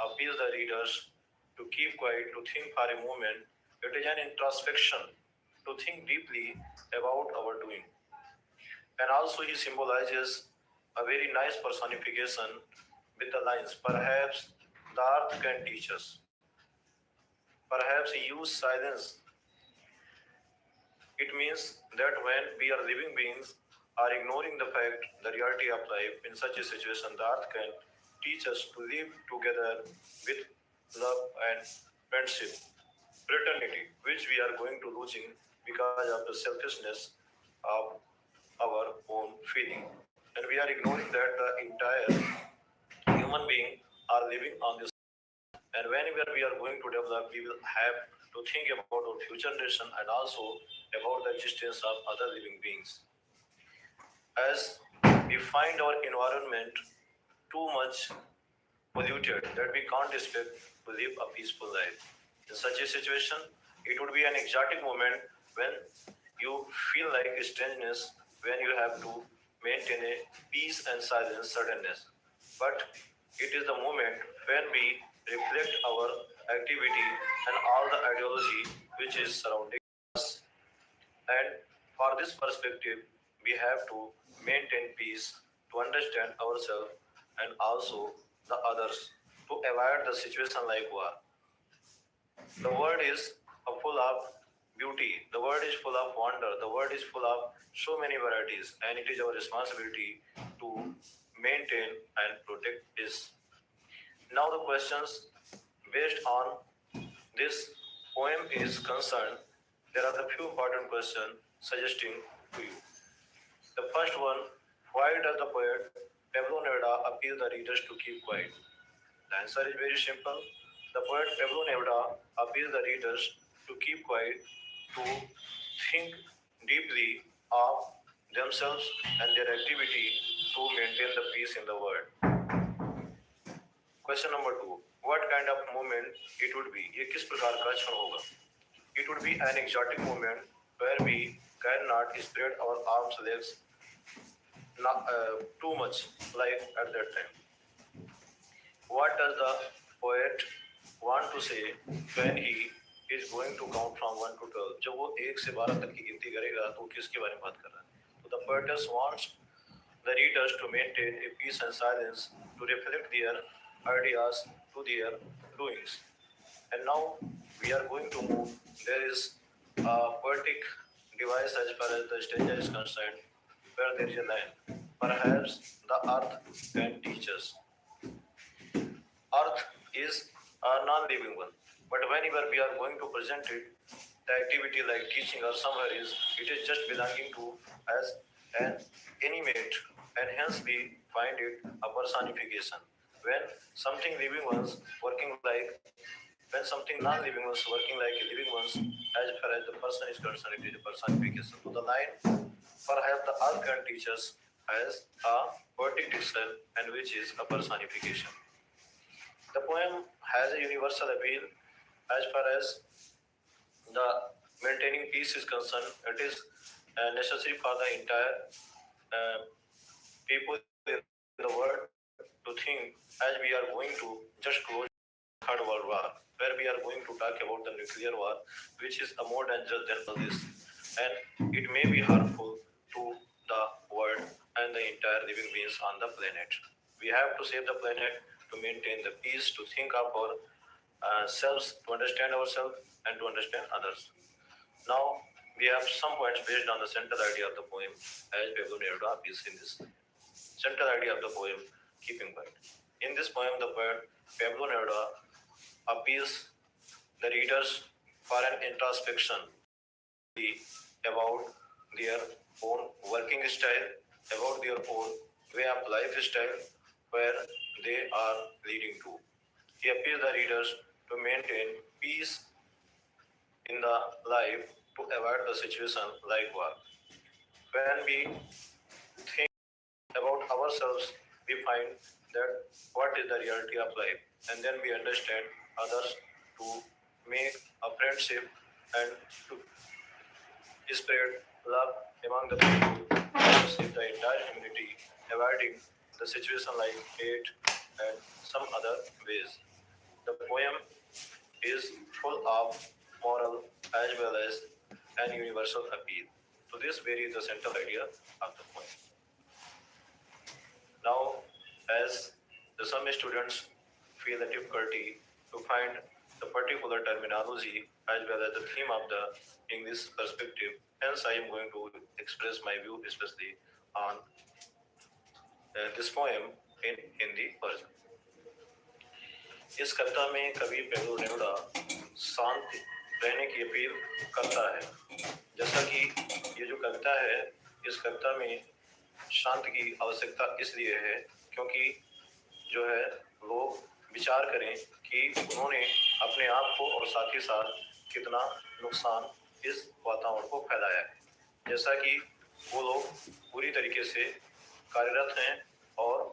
appeals the readers to keep quiet, to think for a moment. It is an introspection to think deeply about our doing. And also he symbolizes a very nice personification with the lines, perhaps the earth can teach us. Perhaps he used silence. It means that when we are living beings are ignoring the fact, the reality of life, in such a situation, the earth can teach us to live together with love and friendship, fraternity, which we are going to losing because of the selfishness of our own feeling. And we are ignoring that the entire human being are living on this. And whenever we are going to develop, we will have to think about our future generation and also about the existence of other living beings. As we find our environment too much polluted that we can't expect to live a peaceful life. In such a situation, it would be an exotic moment when you feel like strangeness, when you have to maintain a peace and silence, suddenness. But it is the moment when we reflect our activity and all the ideology which is surrounding us. And for this perspective, we have to maintain peace to understand ourselves and also the others to avoid the situation like war. The world is full of beauty. The world is full of wonder. The world is full of so many varieties, and it is our responsibility to maintain and protect this. Now, the questions based on this poem is concerned, there are the few important questions suggesting to you. The first one, why does the poet Pablo Neruda appeal the readers to keep quiet? The answer is very simple. The poet Pablo Neruda appeals the readers to keep quiet, to think deeply of themselves and their activity to maintain the peace in the world. Question number 2. What kind of movement it would be? ये किस प्रकार का क्षण होगा? It would be an exotic movement where we cannot spread our arms, legs too much like at that time. What does the poet want to say when he is going to count from 1 to 12? जब वो 1 से 12 तक की गिनती करेगा तो किसके बारे में बात कर रहा है? So the poetess wants the readers to maintain a peace and silence to reflect their ideas to their doings. And now we are going to move. There is a poetic device as far as the stanza is concerned, where there is a line. Perhaps the earth can teach us. Earth is a non-living one, but whenever we are going to present it, the activity like teaching or somewhere it is just belonging to as an animate, and hence we find it a personification. When something living ones working like, when something non-living ones working like a living ones, as far as the person is concerned, it is a personification. So the line, perhaps the earth can teach us, as a poetic diction, and which is a personification. The poem has a universal appeal as far as the maintaining peace is concerned. It is necessary for the entire people in the world to think, as we are going to just close Third World War, where we are going to talk about the nuclear war, which is a more dangerous than all this, and it may be harmful to the world and the entire living beings on the planet. We have to save the planet, to maintain the peace, to think of our selves, to understand ourselves, and to understand others. Now, we have some points based on the central idea of the poem, as Pablo Neruda is in this central idea of the poem, Keeping Quiet. In this poem, the poet Pablo Neruda appeals the readers for an introspection about their own working style, about their own way of lifestyle, where they are leading to. He appeals the readers to maintain peace in the life, to avoid the situation like war. When we think about ourselves, we find that what is the reality of life, and then we understand others, to make a friendship and to spread love among the people, to save the entire humanity, avoiding the situation like hate and some other ways. The poem is full of moral as well as an universal appeal. So this varies the central idea of the poem. Now, as some students feel the difficulty to find the particular terminology as well as the theme of the English perspective, hence I am going to express my view especially on this poem in Hindi version. इस कविता में कवि Pablo Neruda शांत रहने की appeal करता है। जैसा कि ये जो कविता है, इस कविता में शांति की आवश्यकता इसलिए है क्योंकि जो है लोग विचार करें कि उन्होंने अपने आप को और साथ ही साथ कितना नुकसान इस वातावरण को फैलाया है। जैसा कि वो लोग पूरी तरीके से कार्यरत हैं और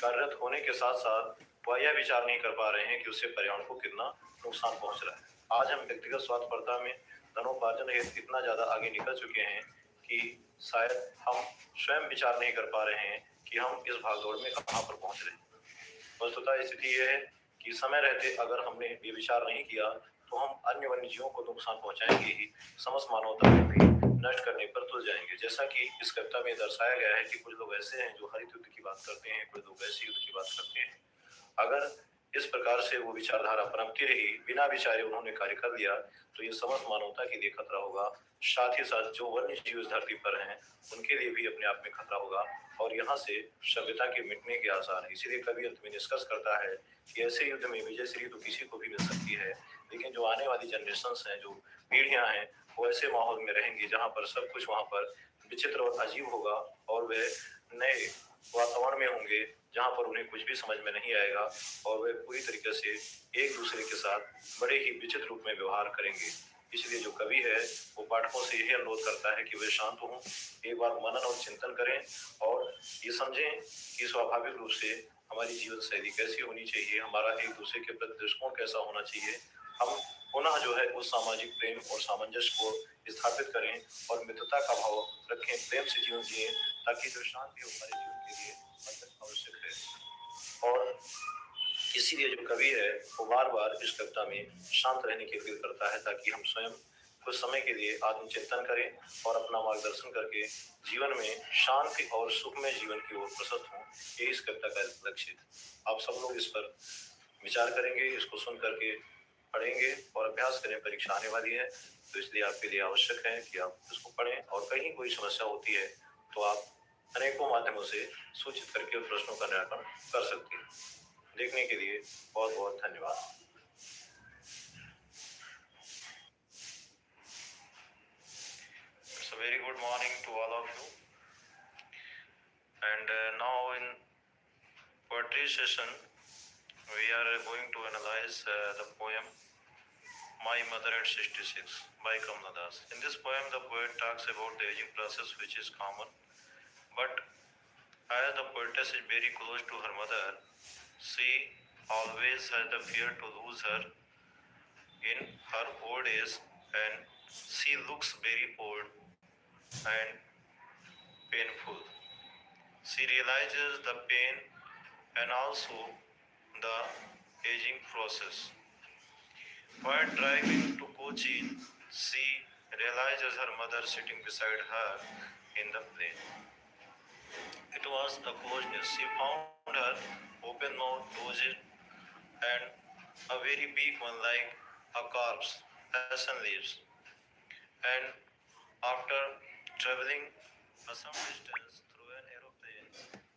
कार्यरत होने के साथ साथ वह यह विचार नहीं कर पा रहे हैं कि उससे पर्यावरण को कितना नुकसान पहुंच रहा है। आज हम व्यक्तिगत स्वार्थपरता में धनोपार्जन हेतु इतना ज्यादा आगे निकल चुके हैं कि शायद हम स्वयं विचार नहीं कर पा रहे हैं कि हम इस भागदौड़ में कहाँ पर पहुंच रहे हैं। वस्तुतः स्थिति यह है कि समय रहते अगर हमने ये विचार नहीं किया तो हम अन्य वन्य जीवों को नुकसान पहुंचाएंगे ही, समस्त मानवता को भी नष्ट करने पर तुल जाएंगे। जैसा कि इस कविता में दर्शाया गया है कि कुछ लोग ऐसे हैं जो हरित युद्ध की बात करते हैं, कुछ लोग वैश्विक युद्ध की बात करते हैं। अगर इस प्रकार से वो विचारधारा पनपती रही, बिना विचारे उन्होंने कार्य कर दिया, तो ये समस्त मानवता के लिए खतरा होगा। साथ ही साथ जो वन्य जीव इस धरती पर हैं उनके लिए भी अपने आप में खतरा होगा और यहाँ से सभ्यता के मिटने के आसार है। इसीलिए कवि अंत में निष्कर्ष करता है कि ऐसे युद्ध में विजय श्री तो किसी को भी मिल सकती है, लेकिन जो आने वाली जनरेशंस हैं, जो पीढ़ियां हैं, वो ऐसे माहौल में रहेंगी जहाँ पर सब कुछ वहाँ पर विचित्र और अजीब होगा और वे नए वातावरण में होंगे जहाँ पर उन्हें कुछ भी समझ में नहीं आएगा और वे पूरी तरीके से एक दूसरे के साथ बड़े ही विचित्र रूप में व्यवहार करेंगे। इसलिए जो कवि है वो पाठकों से यही अनुरोध करता है कि वे शांत हों, एक बार मनन और चिंतन करें और ये समझें कि स्वाभाविक रूप से हमारी जीवन शैली कैसी होनी चाहिए, हमारा एक दूसरे के प्रति दृष्टिकोण कैसा होना चाहिए। हम पुनः जो है उस सामाजिक प्रेम और सामंजस्य को स्थापित करें और मित्रता का भाव रखें, प्रेम से जीवन जिए, ताकि जो शांति हमारे जीवन के लिए अत्यंत आवश्यक है। और इसीलिए जो कवि है वो बार बार इस कविता में शांत रहने की अपील करता है, ताकि हम स्वयं कुछ समय के लिए आत्मचिंतन करें और अपना मार्गदर्शन करके जीवन में शांति और सुखमय जीवन की ओर प्रस्तुत हों। ये इस कविता का लक्ष्य है। आप सब लोग इस पर विचार करेंगे, इसको सुन करके पढ़ेंगे और अभ्यास करें। परीक्षा आने वाली है, तो इसलिए आपके लिए आवश्यक है कि आप इसको पढ़ें और कहीं कोई समस्या होती है तो आप अनेकों माध्यमों से सूचित करके प्रश्नों का निराकरण कर सकते हैं। देखने के लिए बहुत बहुत धन्यवाद। It's a very good morning to all of you. And now in poetry session, we are going to analyze the poem My Mother at 66 by Kamla Das. In this poem, the poet talks about the aging process, which is common. But as the poetess is very close to her mother, she always has the fear to lose her in her old age, and she looks very old and painful. She realizes the pain and also the aging process. While driving to Cochin, she realizes her mother sitting beside her in the plane. It was a closeness. She found her open mouth, dozed, and a very big one like a corpse, ashen leaves. And after traveling some distance through an aeroplane,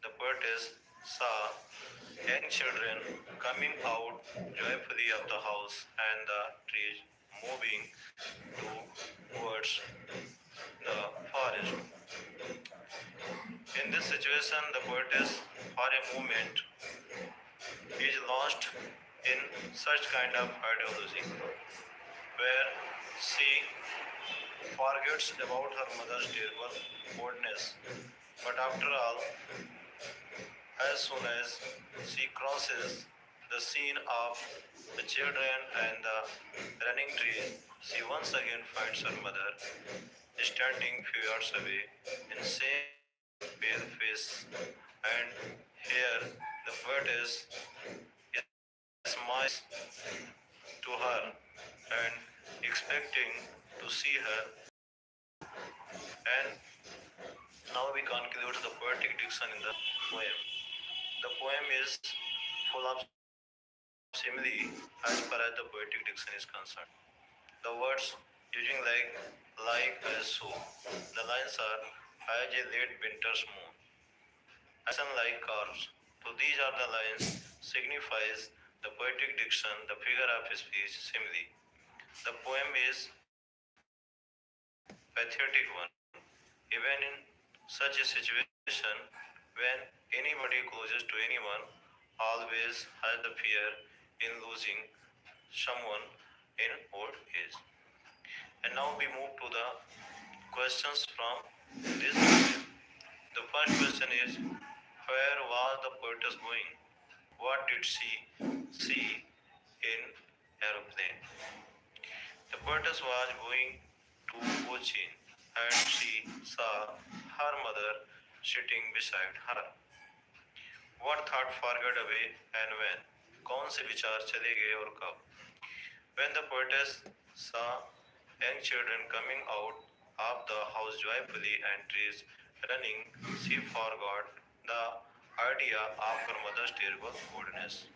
the poetess saw young children coming out joyfully of the house and the trees moving towards the forest. In this situation, the poetess, for a moment, is lost in such kind of ideology where she forgets about her mother's terrible boldness. But after all, as soon as she crosses the scene of the children and the running tree, she once again finds her mother standing few yards away in same pale face. And here the poetess smiles to her and expecting to see her. And now we conclude the poetic diction in the poem. The poem is full of simile as far as the poetic diction is concerned. The words using like as so. The lines are as a late winter's moon, ashen like curves. So these are the lines signifies the poetic diction, the figure of speech, simile. The poem is pathetic one. Even in such a situation, when anybody closes to anyone, always has the fear in losing someone in old age. And now we move to the questions from this poem. The first question is, where was the poetess going? What did she see in aeroplane? The poetess was going to Cochin and she saw her mother sitting beside her. What thought forgot away and when? कौन से विचार चले गए और कब? When the poetess saw young children coming out of the house joyfully and trees running, she forgot the idea of her mother's terrible boldness.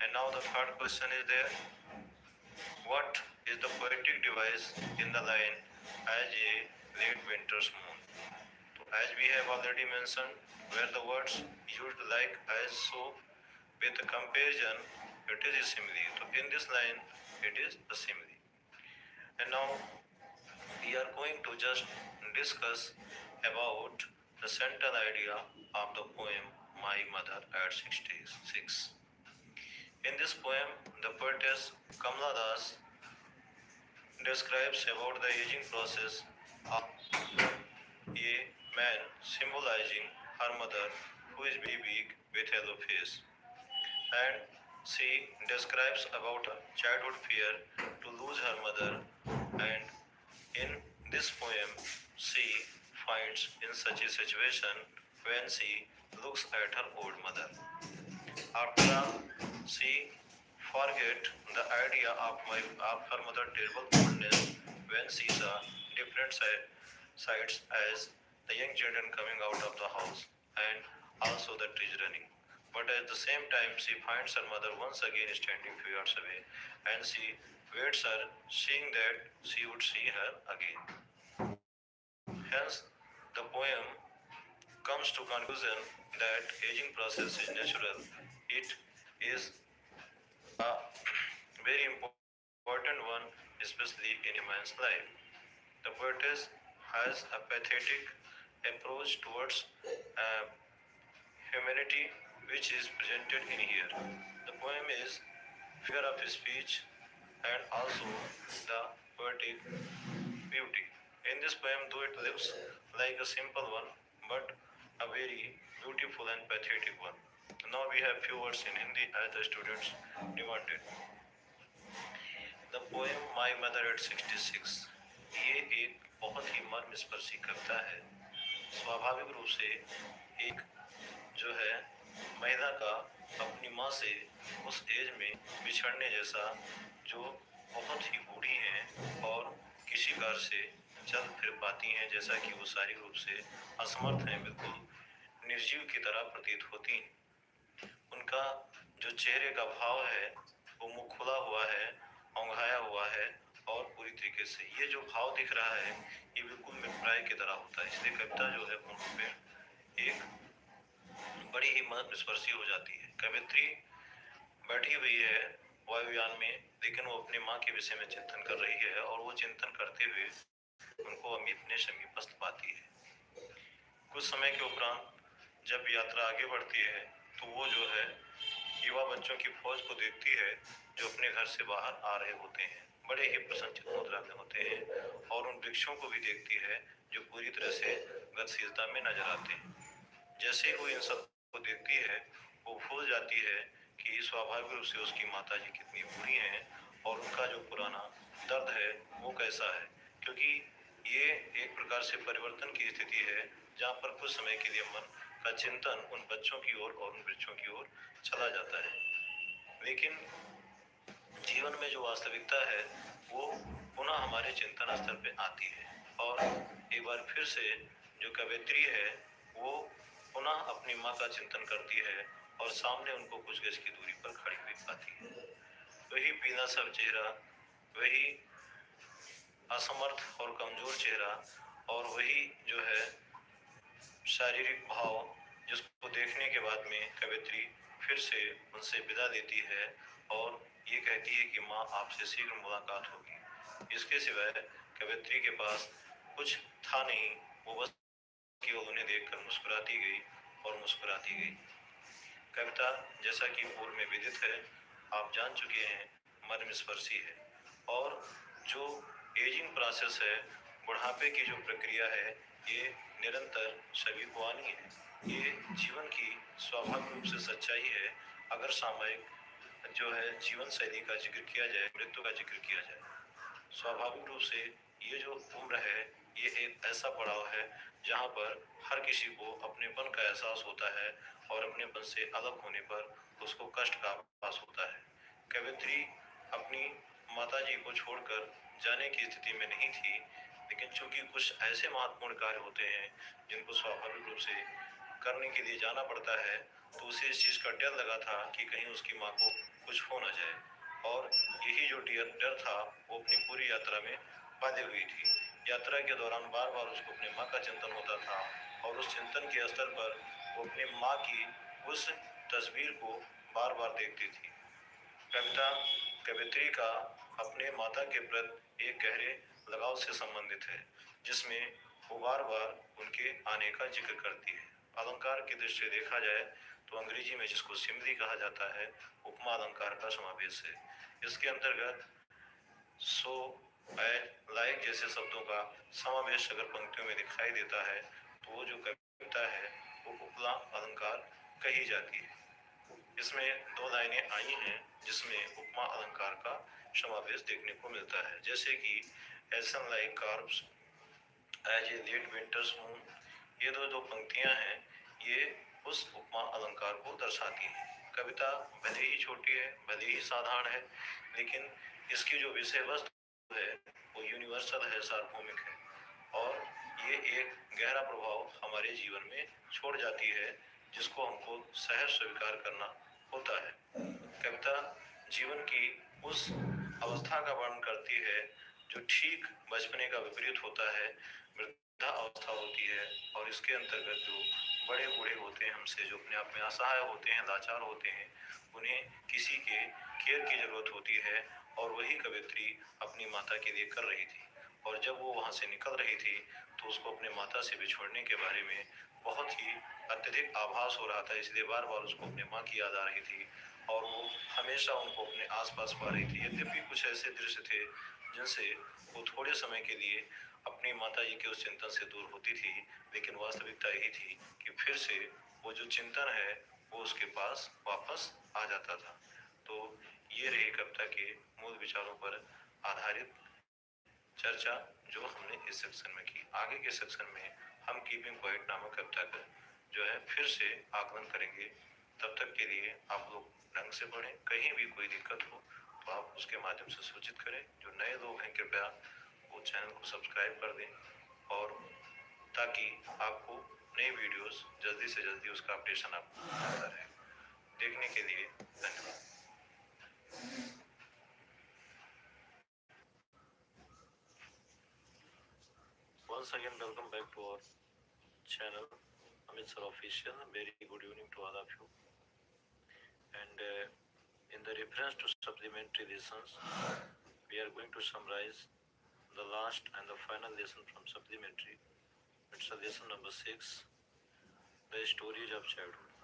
And now the third question is there. What is the poetic device in the line as a late winter's moon? So as we have already mentioned, where the words used like as so with a comparison, it is a simile. So in this line, it is a simile. And now we are going to just discuss about the central idea of the poem My Mother at 66. In this poem, the poetess Kamla Das describes about the aging process of a man, symbolizing her mother, who is very weak with yellow face. And she describes about a childhood fear to lose her mother, and in this poem she finds in such a situation when she looks at her old mother. After all, she forget the idea of her mother's terrible coldness when she saw different sights as the young children coming out of the house and also the trees running. But at the same time, she finds her mother once again standing few yards away, and she waits her, seeing that she would see her again. Hence, the poem comes to conclusion that aging process is natural. It is a very important one, especially in a man's life. The poetess has a pathetic approach towards uh, humanity, which is presented in here. The poem is figure of speech and also the poetic beauty. In this poem, though it looks like a simple one, but a very beautiful and pathetic one. Now we have few words in Hindi as the students demanded. The poem my mother eight 66, ये एक बहुत ही मर्मस्पर्शी कविता है। स्वाभाविक रूप से एक जो है महिला का अपनी माँ से उस एज में बिछड़ने जैसा, जो बहुत ही बूढ़ी हैं और किसी कार से चल फिर पाती हैं, जैसा कि वो शारीरिक रूप से असमर्थ हैं, बिल्कुल निर्जीव की तरह प्रतीत होती हैं। उनका जो चेहरे का भाव है वो मुंह खुला हुआ है, औंघाया हुआ है और पूरी तरीके से ये जो भाव दिख रहा है ये बिल्कुल मृतप्राय की तरह होता है। इसलिए कविता जो है पूर्ण रूप में एक बड़ी ही मर्मस्पर्शी हो जाती है। कवित्री बैठी हुई है वायुयान में, लेकिन वो अपनी माँ के विषय में चिंतन कर रही है और वो चिंतन करते हुए उनको अपने समीपस्थ पाती है। कुछ समय के उपरांत जब यात्रा आगे बढ़ती है तो वो जो है युवा बच्चों की फौज को देखती है जो अपने घर से बाहर आ रहे होते हैं, बड़े ही प्रसन्नचित्त मुद्रा में होते हैं, और उन वृक्षों को भी देखती है जो पूरी तरह से गतिशीलता में नजर आते हैं। जैसे ही वो इन सब को देखती है वो भूल जाती है कि स्वाभाविक रूप से उसकी माता जी कितनी बुरी हैं और उनका जो पुराना दर्द है वो कैसा है, क्योंकि ये एक प्रकार से परिवर्तन की स्थिति है जहाँ पर कुछ समय के लिए मन का चिंतन उन बच्चों की ओर और उन वृक्षों की ओर चला जाता है, लेकिन जीवन में जो वास्तविकता है वो पुनः हमारे चिंतन स्तर पे आती है और एक बार फिर से जो कवयित्री है वो पुनः अपनी माँ का चिंतन करती है और सामने उनको कुछ गज की दूरी पर खड़ी हुई पाती है। वही पीला सब चेहरा, वही असमर्थ और कमजोर चेहरा और वही जो है शारीरिक भाव, जिसको देखने के बाद में कवित्री फिर से उनसे विदा लेती है और ये कहती है कि माँ आपसे शीघ्र मुलाकात होगी। इसके सिवाय कवित्री के पास कुछ था नहीं, वो बस केवल उन्हें देखकर मुस्कुराती गई और मुस्कुराती गई। कविता जैसा कि पूर्व में विदित है, आप जान चुके हैं, मर्मस्पर्शी है और जो एजिंग प्रोसेस है, बुढ़ापे की जो प्रक्रिया है, ये निरंतर सभी को आनी है। ये जीवन की स्वाभाविक रूप से सच्चाई है। अगर सामयिक जो है जीवन शैली का जिक्र किया जाए, मृत्यु का जिक्र किया जाए, स्वाभाविक रूप से ये जो उम्र है ये एक ऐसा पड़ाव है जहाँ पर हर किसी को अपनेपन का एहसास होता है और अपनेपन से अलग होने पर उसको कष्ट का आभास होता है। कवित्री अपनी माताजी को छोड़कर जाने की स्थिति में नहीं थी, लेकिन चूंकि कुछ ऐसे महत्वपूर्ण कार्य होते हैं जिनको स्वाभाविक रूप से करने के लिए जाना पड़ता है, तो उसे इस चीज़ का डर लगा था कि कहीं उसकी माँ को कुछ हो न जाए, और यही जो डर था वो अपनी पूरी यात्रा में बांधे हुई थी। यात्रा के दौरान बार बार उसको अपनी माँ का चिंतन होता था और उस चिंतन के स्तर पर वो अपनी माँ की उस तस्वीर को बार बार देखती थी। कविता कवित्री का अपने माता के प्रति एक गहरे लगाव से संबंधित है, जिसमें वो बार बार उनके आने का जिक्र करती है। अलंकार की दृष्टि से देखा जाए तो अंग्रेजी में जिसको सिमरी कहा जाता है, उपमा अलंकार का समावेश है। इसके अंतर्गत सो एज लाइक जैसे शब्दों का समावेश अगर पंक्तियों में दिखाई देता है तो वो जो कविता है वो उपमा अलंकार कही जाती है। इसमें दो लाइनें आई हैं जिसमें उपमा अलंकार का समावेश देखने को मिलता है, जैसे कि a sun like carbs as a late winter's moon. ये दो पंक्तियां हैं, ये उस उपमा अलंकार को दर्शाती हैं। कविता भले ही छोटी है, भले ही साधारण है, लेकिन इसकी जो विषय वस्तु है वो यूनिवर्सल है, सार्वभौमिक है, और ये एक गहरा प्रभाव हमारे जीवन में छोड़ जाती है, जिसको हमको सहज स्वीकार करना होता है। कविता जीवन की उस अवस्था का वर्णन करती है जो ठीक बचपने का विपरीत होता है, वृद्धा अवस्था होती है, और इसके अंतर्गत जो बड़े बूढ़े होते हैं हमसे, जो अपने आप में असहाय होते हैं, लाचार होते हैं, उन्हें किसी के केयर की जरूरत होती है, और वही कवित्री अपनी माता के लिए कर रही थी। और जब वो वहाँ से निकल रही थी तो उसको अपने माता से बिछोड़ने के बारे में बहुत ही अत्यधिक आभास हो रहा था, इसलिए बार बार उसको अपने माँ की याद आ रही थी, और वो हमेशा उनको अपने आसपास पा रही थी। यद्यपि कुछ ऐसे दृश्य थे जिनसे वो थोड़े समय के लिए अपनी माता जी के उस चिंतन से दूर होती थी, लेकिन वास्तविकता यही थी कि फिर से वो जो चिंतन है वो उसके पास वापस आ जाता था। तो ये रही कविता के मूल विचारों पर आधारित चर्चा जो हमने इस सेक्शन में की। आगे के सेक्शन में हम कीपिंग क्वाइट नामक कविता का जो है फिर से आकलन करेंगे। तब तक के लिए आप लोग ढंग से पढ़ें, कहीं भी कोई दिक्कत हो तो आप उसके माध्यम से सूचित करें। जो नए लोग हैं कृपया वो चैनल को सब्सक्राइब कर दें, और ताकि आपको नई वीडियोस जल्दी से जल्दी उसका अपडेशन आपको मिलता रहे। देखने के लिए धन्यवाद। Once again, welcome back to our channel, Amit Sir Official. Very good evening to all of you. And in the reference to supplementary lessons, we are going to summarize the last and the final lesson from supplementary. It's a lesson number 6, the stories of childhood,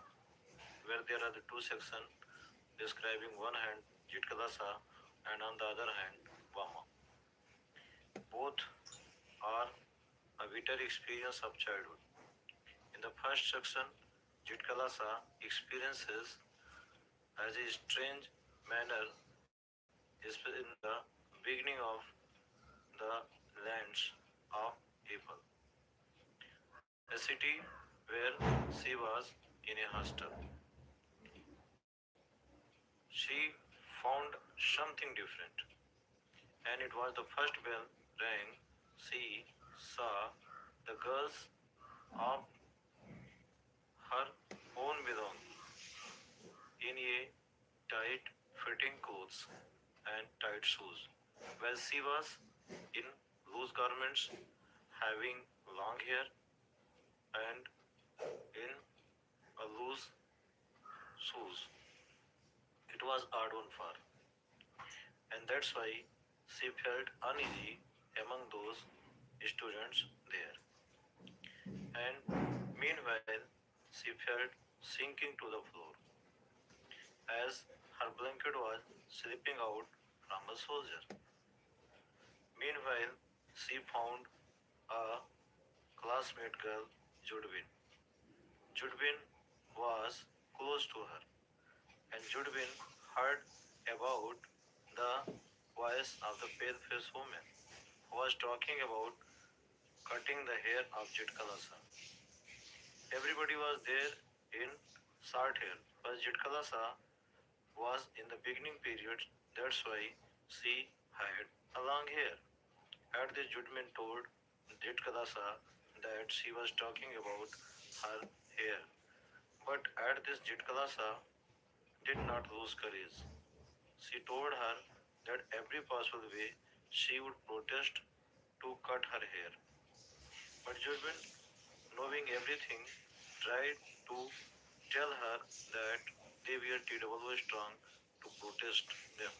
where there are the two sections describing one hand Jitkalasa and on the other hand Vama. Both are a bitter experience of childhood. In the first section, Jitkalasa experiences as a strange manner is in the beginning of the lands of April, a city where she was in a hostel. She found something different, and it was the first bell rang. She saw the girls of her own belonging in a tight fitting clothes and tight shoes, while she was in loose garments, having long hair and in a loose shoes. It was odd on far, and that's why she felt uneasy among those students there. And meanwhile, she felt sinking to the floor as her blanket was slipping out from a soldier. Meanwhile, she found a classmate girl, Judwin. Judwin was close to her, and Judwin heard about the voice of the pale-faced woman who was talking about cutting the hair of Jitkalasa. Everybody was there in short hair, but Jitkalasa was in the beginning period, that's why she had a long hair. At this, Judwin told Jitkalasa that she was talking about her hair. But at this, Jitkalasa did not lose courage. She told her that every possible way she would protest to cut her hair. But Judwin, knowing everything, tried to tell her that they were too strong to protest them.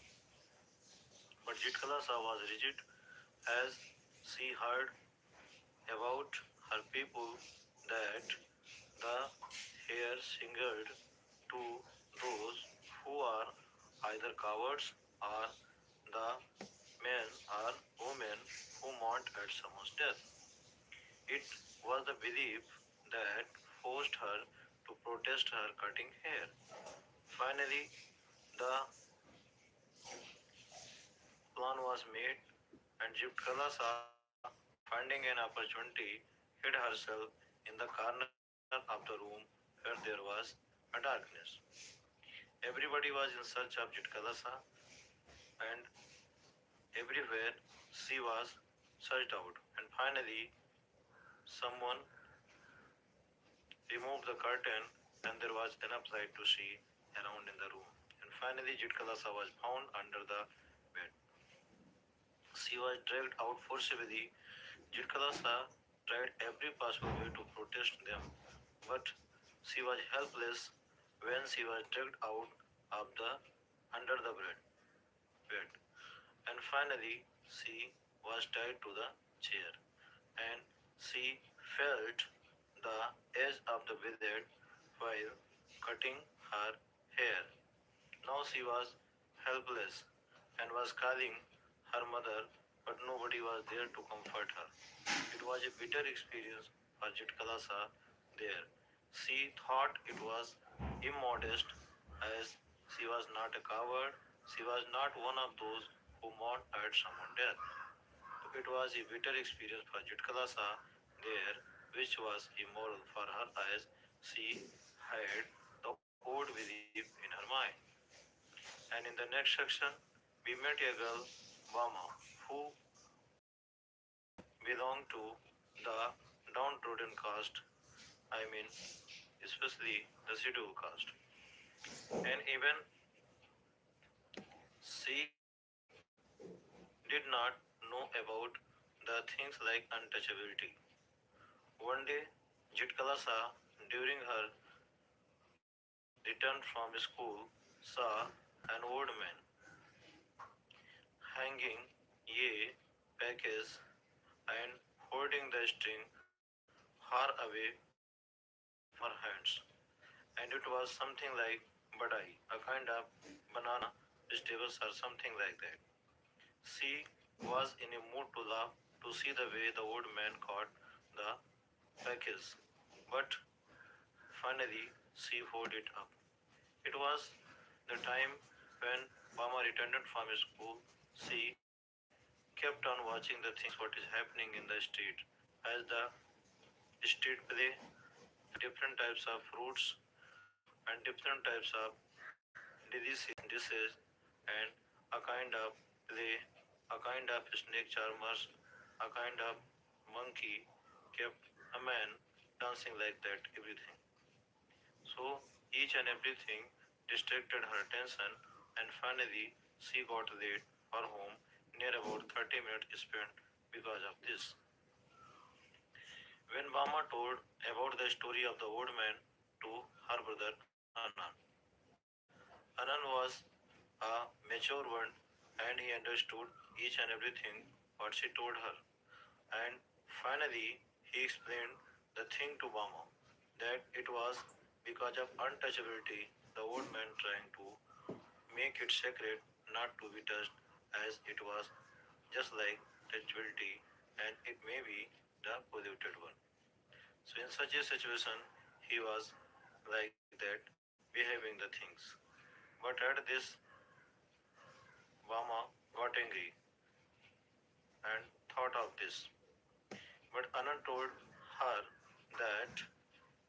But Jitkalasa was rigid as she heard about her people that the hair singled to those who are either cowards or the men or woman who mourned at someone's death. It was the belief that forced her to protest her cutting hair. Finally, the plan was made, and Jipkalasa, finding an opportunity, hid herself in the corner of the room where there was a darkness. Everybody was in search of Jitkalasa, and everywhere she was searched out. And finally, someone removed the curtain, and there was enough light to see around in the room. And finally, Jitkalasa was found under the bed. She was dragged out forcibly. Jitkalasa tried every possible way to protest them, but she was helpless when she was dragged out of the under the bed. And finally, she was tied to the chair, and she felt the edge of the blade while cutting her hair. Now she was helpless and was calling her mother, but nobody was there to comfort her. It was a bitter experience for Jitkalasa there. She thought it was immodest as she was not a coward. She was not one of those who mourned at someone's death. It was a bitter experience for Jitkalasa there, which was immoral for her as she had the old belief in her mind. And in the next section, we met a girl, Bama, who belonged to the downtrodden caste, I mean, especially the scheduled caste. And even she did not know about the things like untouchability. One day, Jitkalasa, during her return from school, saw an old man hanging a package and holding the string far away from her hands. And it was something like badai, a kind of banana, vegetables, or something like that. She was in a mood to laugh to see the way the old man caught the package, but finally she folded it up. It was the time when Mama returned from school. She kept on watching the things what is happening in the street as the street play different types of fruits and different types of dishes and a kind of play, a kind of snake charmers, a kind of monkey kept a man dancing like that, everything. So each and everything distracted her attention, and finally she got late for home, near about 30 minutes spent because of this. When Bama told about the story of the old man to her brother Anand, Anand was a mature one and he understood each and everything what she told her. And finally, he explained the thing to Bama that it was because of untouchability, the old man trying to make it sacred, not to be touched, as it was just like touchability and it may be the polluted one. So, in such a situation, he was like that, behaving the things. But at this, Bama got angry and thought of this. But Anand told her that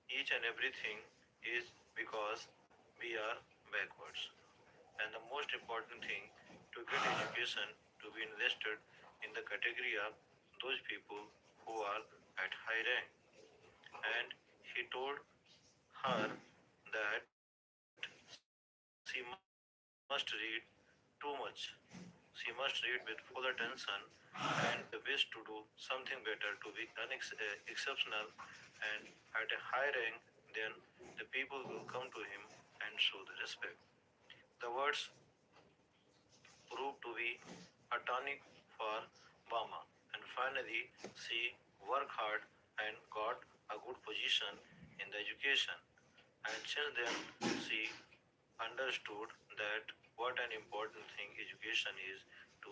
each and everything is because we are backwards. And the most important thing to get education to be invested in the category of those people who are at high rank. And he told her that she must read too much. She must read with full attention, and the best to do something better, to be exceptional and at a high rank, then the people will come to him and show the respect. The words proved to be a tonic for Bama, and finally she worked hard and got a good position in the education. And since then, she understood that what an important thing education is to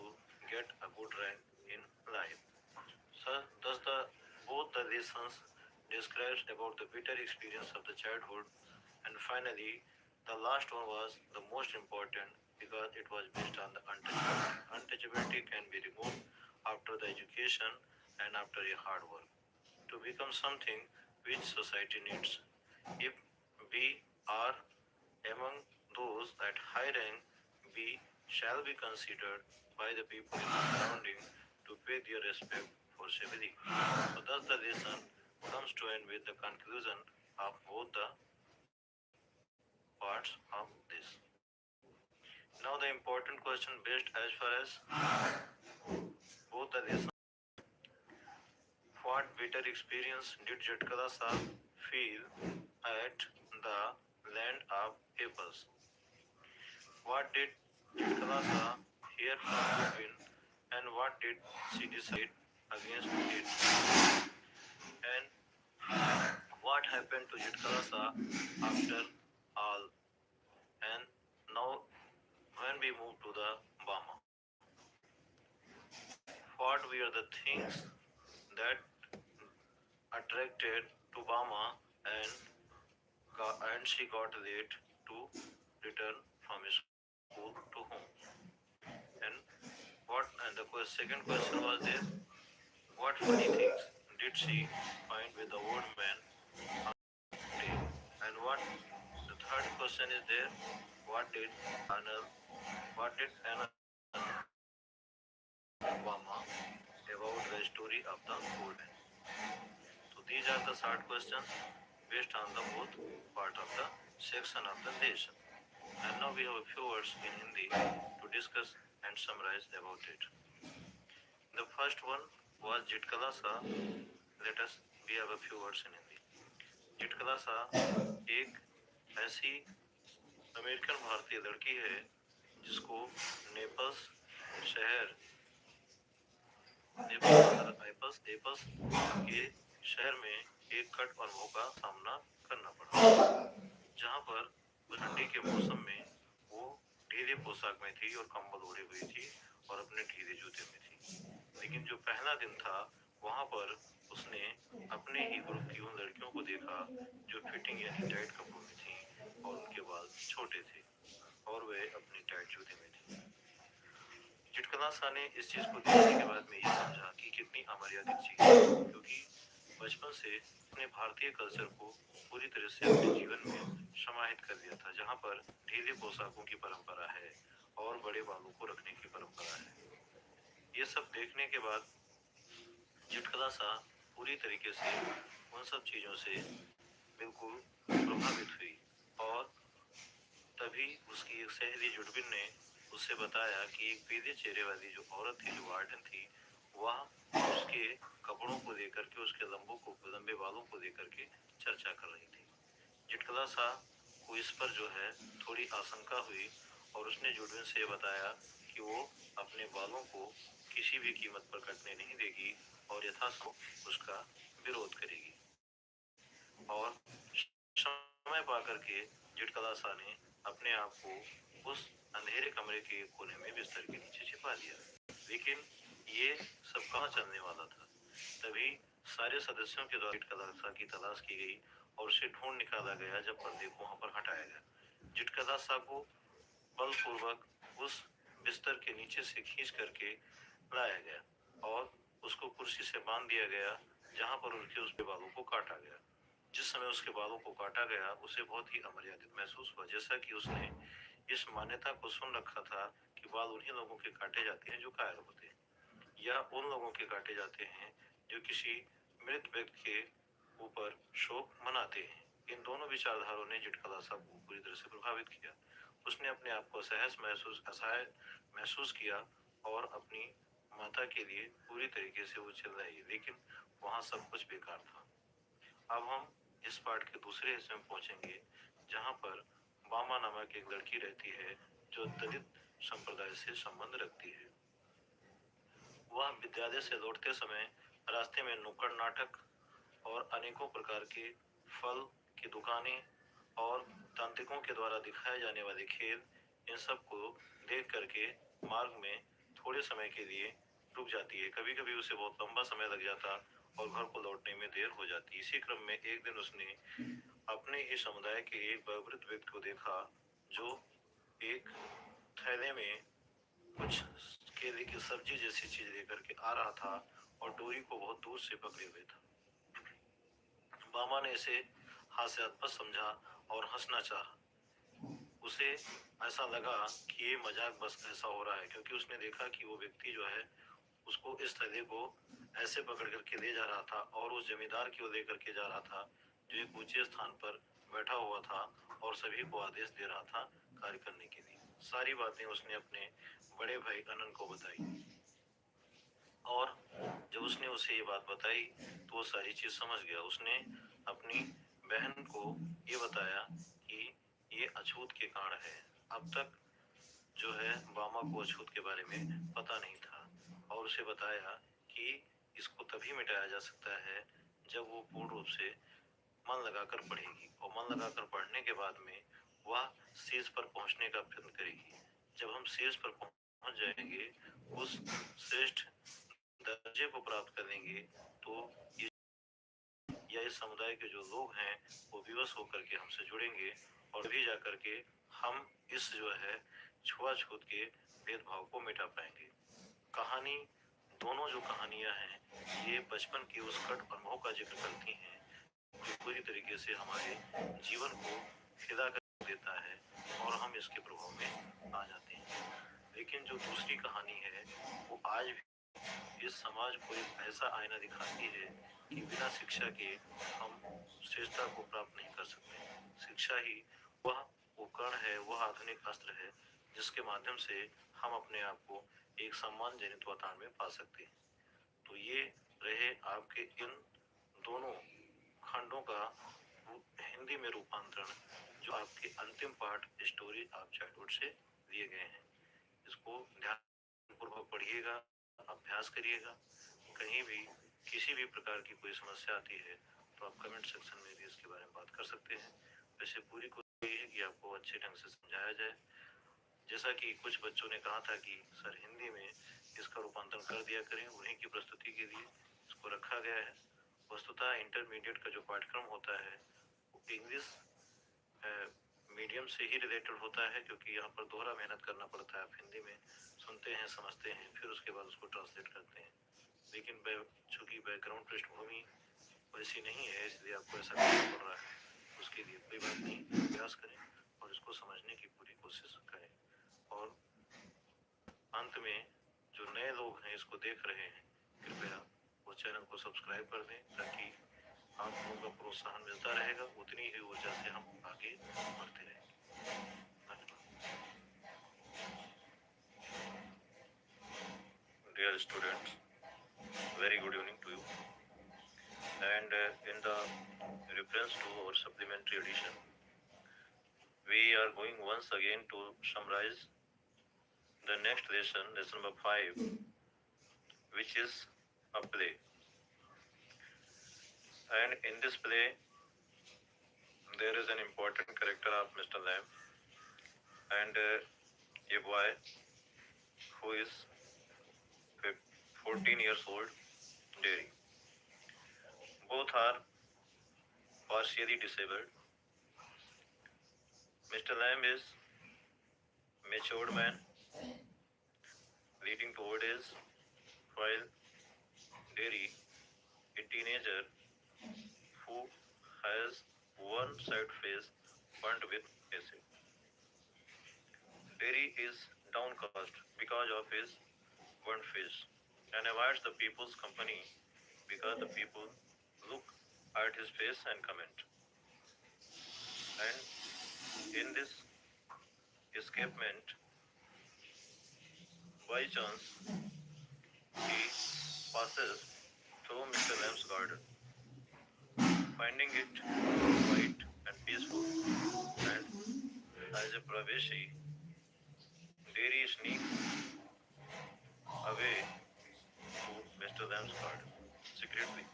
get a good rank in life. So, thus both the lessons describes about the bitter experience of the childhood, and finally, the last one was the most important because it was based on the untouchability. Untouchability can be removed after the education and after a hard work to become something which society needs. If we are among those at high rank, we shall be considered by the people in the surrounding to pay their respect for civility. So thus the lesson comes to end with the conclusion of both the parts of this. Now the important question based as far as both the lessons. What bitter experience did Jatkala Sahib feel at the land of apples? What did Jatkala Sahib hear from Govind and what did she decide against it? And what happened to Jatkala Sahib after all? And now when we move to the Bama, what were the things that attracted to Bama and she got late to return from school to home. And second question was there, what funny things did she find with the old man day? And the third question is there, what did Anna Obama about the story of the old man? So these are the short questions based on the both part of the section of the lesson. And now we have a few words in Hindi to discuss and summarize about it. The first one was Jitkala Sa. Let us we have a few words in Hindi. Jitkala Sa एक ऐसी American भारतीय लड़की है जिसको Naples शहर apples apples के शहर में एक कट अनुभव का सामना करना पड़ा, जहां पर ठंडी के मौसम में वो ढीले पोशाक में थी और कंबल ओढ़े हुई थी और अपने ढीले जूते में थी। लेकिन जो पहला दिन था वहां पर उसने अपने ही ग्रुप की उन लड़कियों को देखा जो फिटिंग यानी टाइट कपड़ों में थी और उनके बाल छोटे थे और वे अपनी टाइट जूते में थी। चिटकला सा ने इस चीज को देखने के बाद में ये समझा कि कितनी अमर्यादित चीज है, क्योंकि बचपन से अपने भारतीय कल्चर को पूरी तरह से अपने जीवन में समाहित कर दिया था, जहां पर ढीले पोशाकों की परंपरा है और बड़े बालों को रखने की परंपरा है। ये सब देखने के बाद चिटकला सा पूरी तरीके से उन सब चीजों से बिल्कुल प्रभावित हुई और तभी उसकी एक सहेली जुड़बिन ने उससे बताया कि एक पीले चेहरे वाली जो औरत थी, जो वार्डन थी, वह उसके कपड़ों को लेकर के, उसके लंबे बालों को लेकर के चर्चा कर रही थी। चिटकला सा को इस पर जो है थोड़ी आशंका हुई और उसने जुड़बिन से बताया कि वो अपने बालों को किसी भी कीमत पर कटने नहीं देगी और यथासंभव उसका विरोध करेगी। और समय पाकर के चिटकला सा ने अपने आप को उस अंधेरे कमरे के कोने में बिस्तर के नीचे छिपा दिया। लेकिन ये सब कहाँ चलने वाला था? तभी सारे सदस्यों के द्वारा चिटकला सा की तलाश की गई और उसे ढूंढ निकाला गया। जब पर्दे को वहां पर हटाया गया, चिटकला सा को बलपूर्वक उस बिस्तर के नीचे से खींच करके लाया गया और उसको कुर्सी से बांध दिया गया, जहां पर उसके बालों को काटा गया। जिस समय उसके बालों को काटा गया उसे बहुत ही अमर्यादित महसूस हुआ, जैसा कि उसने इस मान्यता को सुन रखा था कि बाल उन्हीं लोगों के काटे जाते हैं जो कायर होते हैं या उन लोगों के काटे जाते हैं जो किसी मृत व्यक्ति के ऊपर शोक मनाते हैं। इन दोनों विचारधाराओं ने चिटकला सा को पूरी तरह से प्रभावित किया। उसने अपने आप को असहाय महसूस किया और अपनी माता के लिए पूरी तरीके से वो चिल्लाई, लेकिन वहां सब कुछ बेकार था। अब हम इस पाठ के दूसरे हिस्से में पहुंचेंगे, जहां पर बामा नामक एक लड़की रहती है जो दलित संप्रदाय से संबंध रखती है। वह विद्यालय से लौटते समय रास्ते में नुक्कड़ नाटक और अनेकों प्रकार के फल की दुकानें और तांत्रिकों के द्वारा दिखाए जाने वाले खेल, इन सब को देख करके मार्ग में थोड़े समय के लिए रुक जाती है। कभी कभी उसे बहुत लंबा समय लग जाता और घर को लौटने में देर हो जाती। इसी क्रम में एक दिन उसने अपने ही समुदाय के एक वयोवृद्ध व्यक्ति को देखा जो एक थैले में कुछ केले की सब्जी जैसी चीज लेकर के आ रहा था और डोरी को बहुत दूर से पकड़े हुए था। मामा ने इसे हास्यास्पद समझा और हंसना चाहा। उसे ऐसा लगा कि ये मजाक बस ऐसा हो रहा है, क्योंकि उसने देखा कि वो व्यक्ति जो है उसको इस थैले को ऐसे पकड़ करके ले जा रहा था और उस जमींदार की ओर लेकर के जा रहा था जो एक ऊंचे स्थान पर बैठा हुआ था और सभी को आदेश दे रहा था कार्य करने के लिए। सारी बातें उसने अपने बड़े भाई अनंत को बताई और जब उसने उसे ये बात बताई तो वो सारी चीज समझ गया। उसने अपनी बहन को ये बताया कि ये अछूत के कारण है। अब तक जो है बामा को अछूत के बारे में पता नहीं था और उसे बताया कि इसको तभी मिटाया जा सकता है जब वो पूर्ण रूप से मन लगाकर पढ़ेगी और मन लगाकर पढ़ने के बाद में वह शीर्ष पर पहुंचने का प्रयत्न करेगी। जब हम शीर्ष पर पहुंच जाएंगे, उस श्रेष्ठ दर्जे को प्राप्त करेंगे, तो या इस समुदाय के जो लोग हैं वो विवश होकर के हमसे जुड़ेंगे और भी जाकर के हम इस जो है छुआछूत के भेदभाव को मिटा पाएंगे। कहानी, दोनों जो कहानियां हैं ये बचपन के उस कट अनुभव का जिक्र करती हैं जो पूरी तरीके से हमारे जीवन को फिदा कर देता है और हम इसके प्रभाव में आ जाते हैं। लेकिन जो दूसरी कहानी है वो आज भी इस समाज को एक ऐसा आईना दिखाती है कि बिना शिक्षा के हम श्रेष्ठता को प्राप्त नहीं कर सकते। शिक्षा ही वह उपकरण है, वह आधुनिक अस्त्र है जिसके माध्यम से हम अपने आप को एक सम्मानजनित वातावरण में पा सकते हैं। तो ये रहे आपके इन दोनों खंडों का हिंदी में रूपांतरण जो आपके अंतिम पार्ट स्टोरी ऑफ चाइल्डहुड से दिए गए हैं। इसको ध्यानपूर्वक पढ़िएगा, अभ्यास करिएगा। कहीं भी किसी भी प्रकार की कोई समस्या आती है तो आप कमेंट सेक्शन में भी इसके बारे में बात कर सकते हैं। वैसे पूरी कोशिश ये है कि आपको अच्छे ढंग से समझाया जाए। जैसा कि कुछ बच्चों ने कहा था कि सर हिंदी में इसका रूपांतरण कर दिया करें, उन्हीं की प्रस्तुति के लिए इसको रखा गया है। वस्तुतः इंटरमीडिएट का जो पाठ्यक्रम होता है वो इंग्लिश मीडियम से ही रिलेटेड होता है, क्योंकि यहाँ पर दोहरा मेहनत करना पड़ता है। आप हिंदी में सुनते हैं, समझते हैं, फिर उसके बाद उसको ट्रांसलेट करते हैं। लेकिन चूंकि बैकग्राउंड पृष्ठभूमि वैसी नहीं है इसलिए आपको ऐसा करना पड़ रहा है। उसके लिए कोई बात नहीं, प्रयास करें और इसको समझने की पूरी कोशिश करें। और अंत में जो नए लोग हैं इसको देख रहे हैं, कृपया वो चैनल को सब्सक्राइब कर दें ताकि आप लोगों का प्रोत्साहन मिलता रहेगा, उतनी ही ऊर्जा से हम आगे बढ़ते रहेंगे। Dear students, very good evening to you. And in the reference to our supplementary edition, we are going once again to summarize the next lesson, lesson number 5, which is a play. And in this play, there is an important character of Mr. Lamb and a boy who is 14 years old, Derry. Both are partially disabled. Mr. Lamb is matured man leading to old age, while Derry, a teenager who has one side face burnt with acid. Derry is downcast because of his burnt face and avoids the people's company because the people look at his face and comment. And in this escapement, by chance, he passes through Mr. Lamb's garden, finding it quiet and peaceful, and as a Praveshi, Derry sneaks away to Mr. Lamb's garden secretly,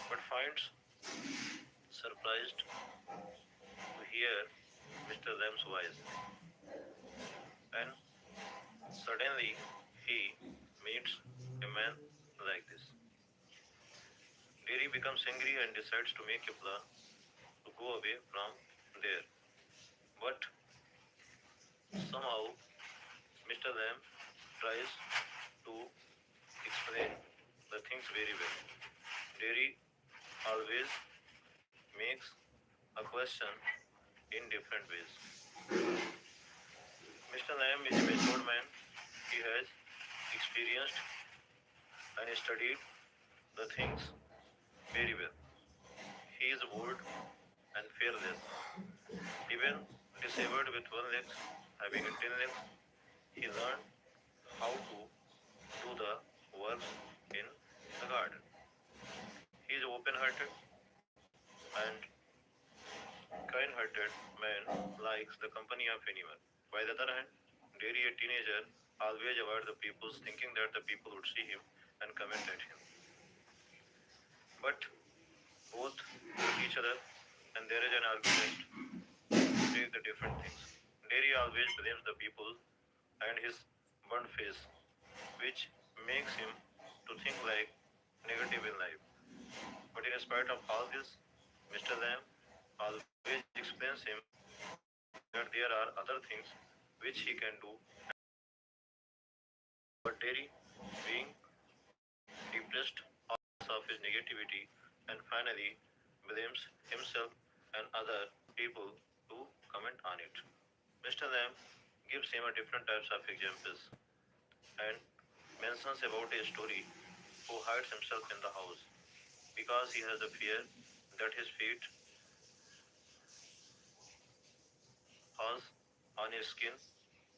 but finds surprised to hear Mr. Lamb's voice. And suddenly he meets a becomes angry and decides to make a plan to go away from there. But somehow Mr. Lamb tries to explain the things very well. Derry always makes a question in different ways. Mr. Lamb is a matured man. He has experienced and studied the things very well. He is bold and fearless. Even disabled with one leg, having a 10 legs, he learned how to do the work in the garden. He is open-hearted and kind-hearted man likes the company of anyone. By the other hand, Derry, a teenager, always avoid the people, thinking that the people would see him and comment at him. But both hate each other, and there is an argument to take the different things. Derry always blames the people and his burnt face, which makes him to think like negative in life. But in spite of all this, Mr. Lamb always explains him that there are other things which he can do. But Derry, being depressed of his negativity, and finally blames himself and other people to comment on it. Mr. Lamb gives him a different types of examples and mentions about a story who hides himself in the house because he has a fear that his feet has on his skin,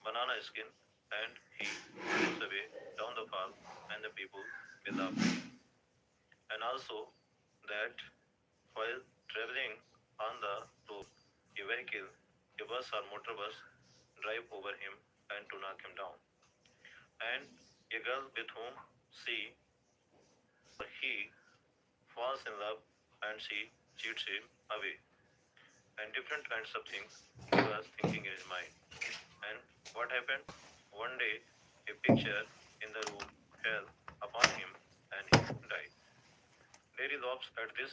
banana skin, and he goes away down the path and the people will laugh. And also that while traveling on the road, a vehicle, a bus or motor bus, drive over him and to knock him down. And a girl with whom she or he falls in love and she cheats him away. And different kinds of things he was thinking in his mind. And what happened? One day, a picture in the room fell upon him and he died. Derry laughs at this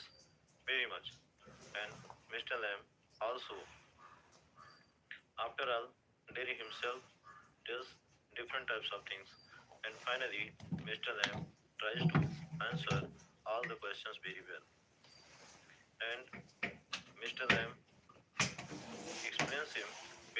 very much. And Mr. Lamb also. After all, Derry himself does different types of things. And finally, Mr. Lamb tries to answer all the questions very well. And Mr. Lamb explains him